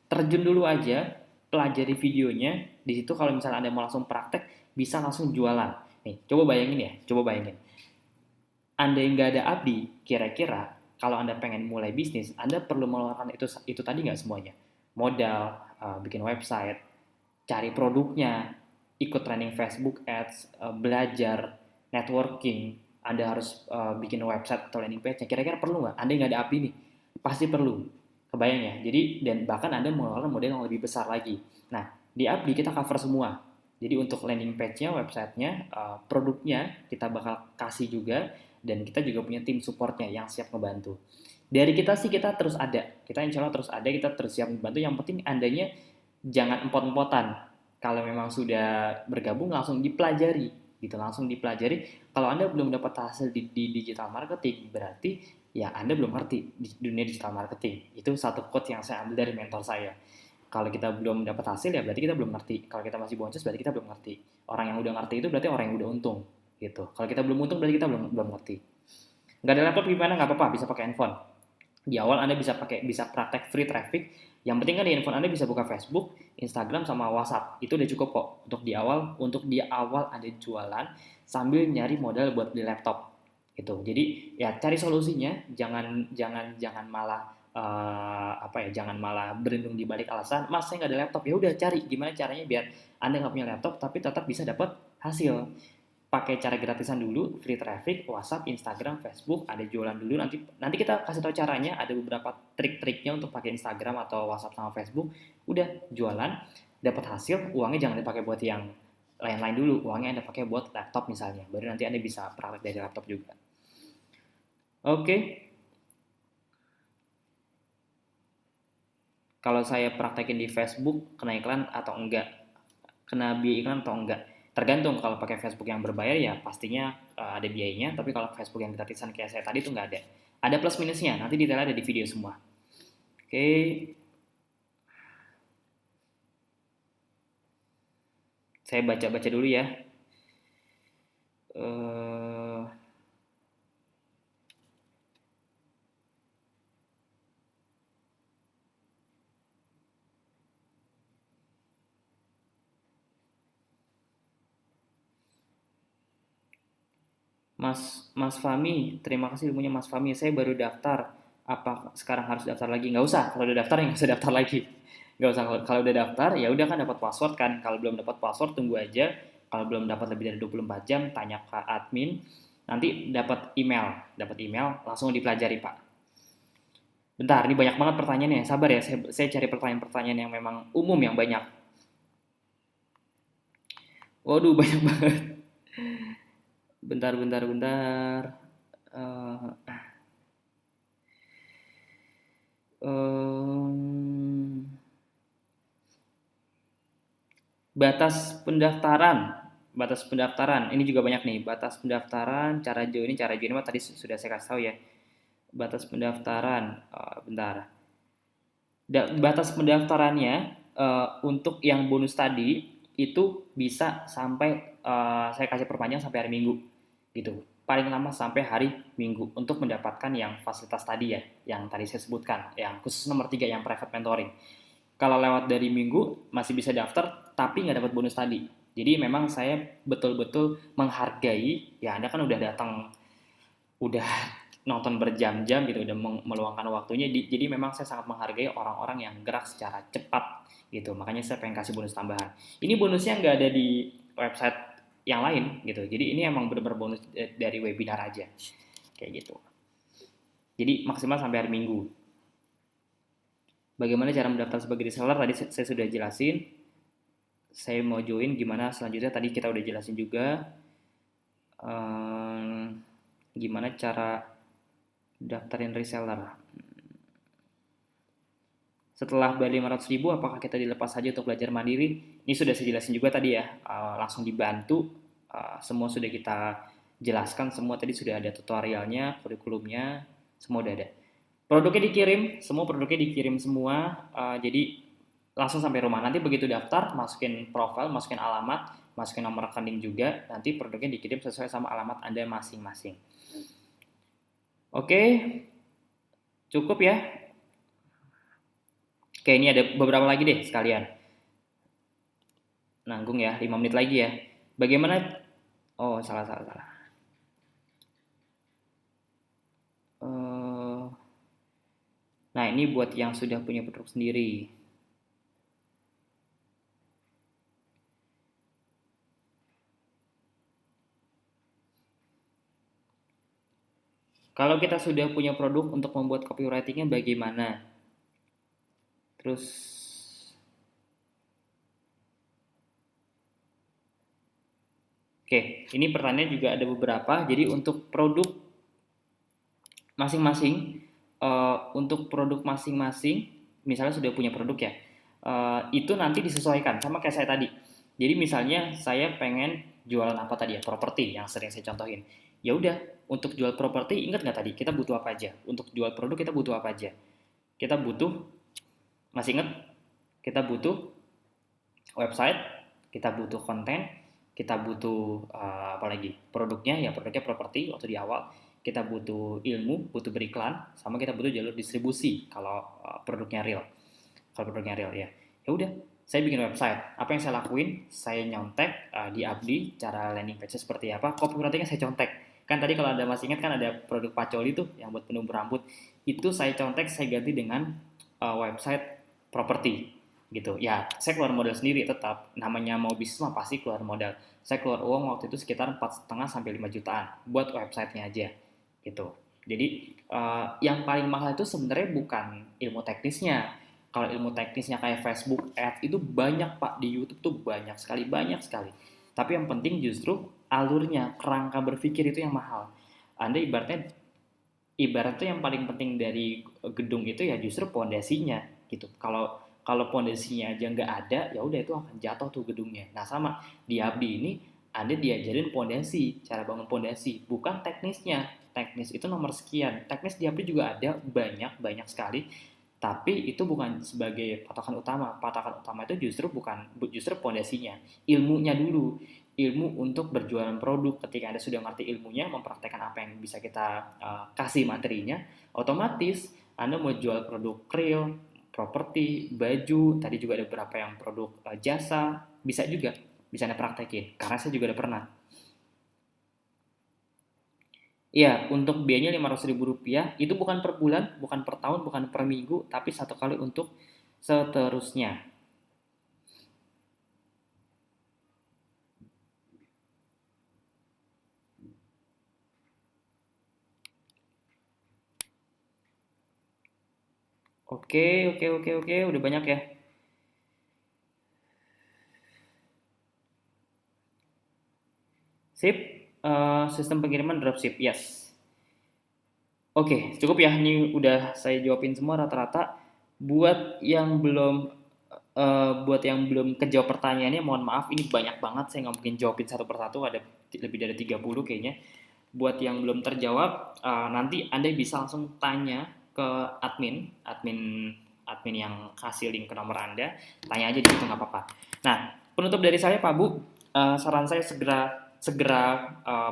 terjun dulu aja, pelajari videonya. Di situ kalau misalnya Anda mau langsung praktek, bisa langsung jualan. Nih, coba bayangin ya, coba bayangin. Anda yang nggak ada abdi, kira-kira kalau Anda pengen mulai bisnis, Anda perlu mengeluarkan itu tadi nggak semuanya? Modal, bikin website, cari produknya, ikut training Facebook Ads, belajar, networking, Anda harus bikin website atau landing page-nya. Kira-kira perlu nggak? Anda nggak ada abdi nih, pasti perlu. Kebayang ya? Jadi, dan bahkan Anda mengeluarkan modal yang lebih besar lagi. Nah, di abdi kita cover semua. Jadi untuk landing page-nya, website-nya, produknya kita bakal kasih juga, dan kita juga punya tim supportnya yang siap ngebantu. Dari kita sih kita terus ada, kita insya Allah terus ada, kita terus siap membantu. Yang penting andanya jangan empot-empotan. Kalau memang sudah bergabung langsung dipelajari, gitu langsung dipelajari. Kalau Anda belum dapat hasil di digital marketing, berarti ya Anda belum ngerti di dunia digital marketing. Itu satu quote yang saya ambil dari mentor saya. Kalau kita belum dapat hasil ya berarti kita belum ngerti. Kalau kita masih boncos berarti kita belum ngerti. Orang yang udah ngerti itu berarti orang yang udah untung, gitu. Kalau kita belum untung berarti kita belum ngerti. Nggak ada laptop gimana? Nggak apa-apa, bisa pakai handphone. Di awal Anda bisa praktek free traffic. Yang penting kan di handphone Anda bisa buka Facebook, Instagram, sama WhatsApp. Itu udah cukup kok untuk di awal. Untuk di awal Anda jualan sambil nyari modal buat beli laptop. Gitu. Jadi ya cari solusinya, jangan malah jangan malah berlindung di balik alasan, Mas saya nggak ada laptop. Ya udah cari gimana caranya biar Anda nggak punya laptop tapi tetap bisa dapat hasil. Pakai cara gratisan dulu, free traffic, WhatsApp, Instagram, Facebook, ada jualan dulu. Nanti kita kasih tahu caranya, ada beberapa trik-triknya untuk pakai Instagram atau WhatsApp sama Facebook. Udah jualan, dapat hasil, uangnya jangan dipakai buat yang lain-lain dulu. Uangnya Anda pakai buat laptop misalnya. Baru nanti Anda bisa praktek dari laptop juga. Oke. Kalau saya praktekin di Facebook, kena iklan atau enggak? Kena biaya iklan atau enggak? Tergantung. Kalau pakai Facebook yang berbayar ya pastinya ada biayanya, tapi kalau Facebook yang gratisan kayak saya tadi itu nggak ada. Ada plus minusnya, nanti detailnya ada di video semua. Oke. Saya baca-baca dulu ya. Mas Fami, terima kasih ilmunya Mas Fami. Saya baru daftar. Apa sekarang harus daftar lagi? Nggak usah. Kalau udah daftar ya nggak usah daftar lagi. Nggak usah. Kalau udah daftar ya udah kan dapat password kan. Kalau belum dapat password tunggu aja. Kalau belum dapat lebih dari 24 jam tanya ke admin. Nanti dapat email langsung dipelajari Pak. Bentar, ini banyak banget pertanyaannya. Sabar ya, saya cari pertanyaan-pertanyaan yang memang umum yang banyak. Waduh banyak banget. Bentar. Uh, um, batas pendaftaran. Ini juga banyak nih. Batas pendaftaran, cara join mah tadi sudah saya kasih tahu ya. Batas pendaftaran. Bentar. Batas pendaftarannya untuk yang bonus tadi itu bisa sampai saya kasih perpanjang sampai hari Minggu gitu. Paling lama sampai hari Minggu untuk mendapatkan yang fasilitas tadi ya, yang tadi saya sebutkan, yang khusus nomor 3 yang private mentoring. Kalau lewat dari Minggu masih bisa daftar tapi nggak dapat bonus tadi. Jadi memang saya betul-betul menghargai, ya Anda kan udah datang, udah nonton berjam-jam gitu, udah meluangkan waktunya. Jadi memang saya sangat menghargai orang-orang yang gerak secara cepat gitu. Makanya saya pengen kasih bonus tambahan. Ini bonusnya nggak ada di website yang lain gitu. Jadi ini emang benar-benar bonus dari webinar aja kayak gitu. Jadi maksimal sampai hari Minggu. Bagaimana cara mendaftar sebagai reseller tadi saya sudah jelasin. Saya mau join gimana selanjutnya tadi kita udah jelasin juga. Gimana cara daftarin reseller. Setelah bayar 500.000 apakah kita dilepas saja untuk belajar mandiri? Ini sudah saya jelasin juga tadi ya, langsung dibantu, semua sudah kita jelaskan, semua tadi sudah ada tutorialnya, kurikulumnya, semua udah ada. Produknya dikirim, semua produknya dikirim semua, jadi langsung sampai rumah. Nanti begitu daftar, masukin profil, masukin alamat, masukin nomor rekening juga, nanti produknya dikirim sesuai sama alamat Anda masing-masing. Oke, cukup ya. Oke, ini ada beberapa lagi deh sekalian. Nanggung ya, 5 menit lagi ya. Bagaimana? Oh, salah. Nah, ini buat yang sudah punya produk sendiri. Kalau kita sudah punya produk untuk membuat copywritingnya bagaimana? Terus oke, ini pertanyaan juga ada beberapa. Jadi untuk produk masing-masing, misalnya sudah punya produk ya, itu nanti disesuaikan sama kayak saya tadi. Jadi misalnya saya pengen jualan apa tadi ya, properti yang sering saya contohin. Ya udah, untuk jual properti ingat nggak tadi kita butuh apa aja? Untuk jual produk kita butuh apa aja? Kita butuh, masih ingat? Kita butuh website, kita butuh konten, kita butuh apa lagi? Produknya properti waktu di awal. Kita butuh ilmu, butuh beriklan, sama kita butuh jalur distribusi kalau produknya real. Kalau produknya real ya. Ya udah, saya bikin website. Apa yang saya lakuin? Saya nyontek di Abdi cara landing page seperti apa, copywritingnya saya contek. Kan tadi kalau Anda masih ingat kan ada produk Pacoli tuh yang buat penumbuh rambut. Itu saya contek, saya ganti dengan website properti gitu. Ya, saya keluar modal sendiri tetap. Namanya mau bisnis mah pasti keluar modal. Saya keluar uang waktu itu sekitar 4,5 sampai 5 jutaan buat websitenya aja gitu. Jadi yang paling mahal itu sebenarnya bukan ilmu teknisnya. Kalau ilmu teknisnya kayak Facebook Ads itu banyak Pak, di YouTube tuh banyak sekali. Tapi yang penting justru alurnya, kerangka berpikir itu yang mahal. Anda ibarat tuh yang paling penting dari gedung itu ya justru pondasinya gitu. Kalau pondasinya aja nggak ada, ya udah itu akan jatuh tuh gedungnya. Nah sama di Abdi ini Anda diajarin pondasi, cara bangun pondasi, bukan teknisnya. Teknis itu nomor sekian. Teknis di Abdi juga ada banyak sekali. Tapi itu bukan sebagai patokan utama. Patokan utama itu justru pondasinya, ilmunya dulu. Ilmu untuk berjualan produk. Ketika Anda sudah ngerti ilmunya, mempraktekkan apa yang bisa kita kasih materinya, otomatis Anda mau jual produk real, properti, baju, tadi juga ada beberapa yang produk jasa, bisa Anda praktekin. Karena saya juga udah pernah. Iya, untuk biayanya Rp500.000 itu bukan per bulan, bukan per tahun, bukan per minggu, tapi satu kali untuk seterusnya. Oke, udah banyak ya. Sip, sistem pengiriman dropship, yes. Oke, cukup ya. Ini udah saya jawabin semua rata-rata. Buat yang belum kejawab pertanyaannya, mohon maaf. Ini banyak banget, saya nggak mungkin jawabin satu persatu. Ada lebih dari 30 kayaknya. Buat yang belum terjawab, nanti Anda bisa langsung tanya ke admin admin yang kasih link ke nomor Anda, tanya aja di situ nggak apa-apa. Nah, penutup dari saya Pak Bu, saran saya segera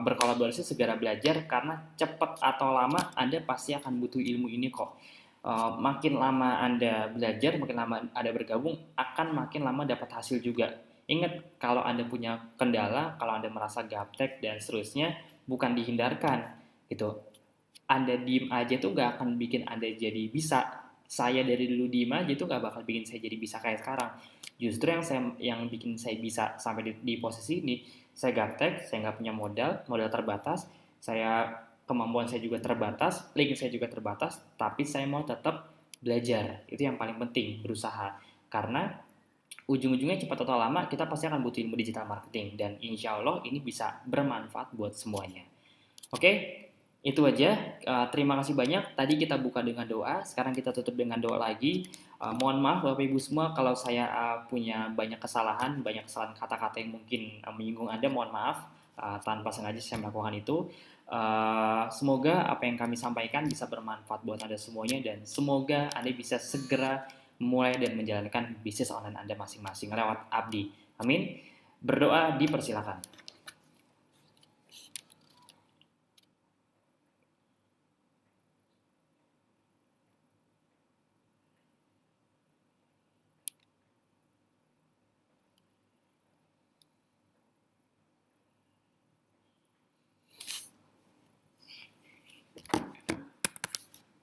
berkolaborasi, segera belajar, karena cepat atau lama Anda pasti akan butuh ilmu ini kok. Makin lama Anda belajar, makin lama Anda bergabung, akan makin lama dapat hasil juga. Ingat, kalau Anda punya kendala, kalau Anda merasa gaptek dan seterusnya, bukan dihindarkan gitu. Anda diem aja tuh gak akan bikin Anda jadi bisa. Saya dari dulu diem aja tuh gak bakal bikin saya jadi bisa kayak sekarang. Justru yang bikin saya bisa sampai di posisi ini, saya gaptek, saya nggak punya modal terbatas, kemampuan saya juga terbatas, link saya juga terbatas, tapi saya mau tetap belajar. Itu yang paling penting, berusaha. Karena ujung-ujungnya cepat atau lama kita pasti akan butuh ilmu digital marketing, dan insya Allah ini bisa bermanfaat buat semuanya. Oke, itu aja. Terima kasih banyak. Tadi kita buka dengan doa, sekarang kita tutup dengan doa lagi. Mohon maaf Bapak Ibu semua kalau saya punya banyak kesalahan kata-kata yang mungkin menyinggung Anda, mohon maaf. Tanpa sengaja saya melakukan itu. Semoga apa yang kami sampaikan bisa bermanfaat buat Anda semuanya, dan semoga Anda bisa segera mulai dan menjalankan bisnis online Anda masing-masing lewat Abdi. Amin. Berdoa dipersilakan.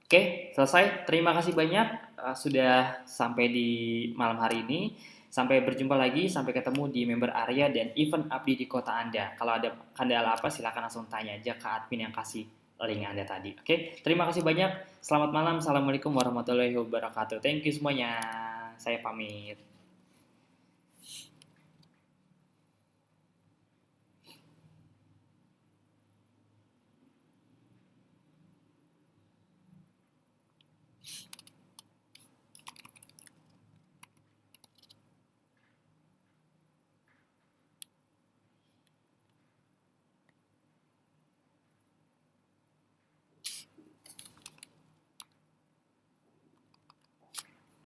Oke, selesai. Terima kasih banyak sudah sampai di malam hari ini. Sampai berjumpa lagi, sampai ketemu di member area dan event Abdi di kota Anda. Kalau ada kendala apa, silakan langsung tanya aja ke admin yang kasih link Anda tadi. Oke, terima kasih banyak. Selamat malam. Assalamualaikum warahmatullahi wabarakatuh. Thank you semuanya. Saya pamit.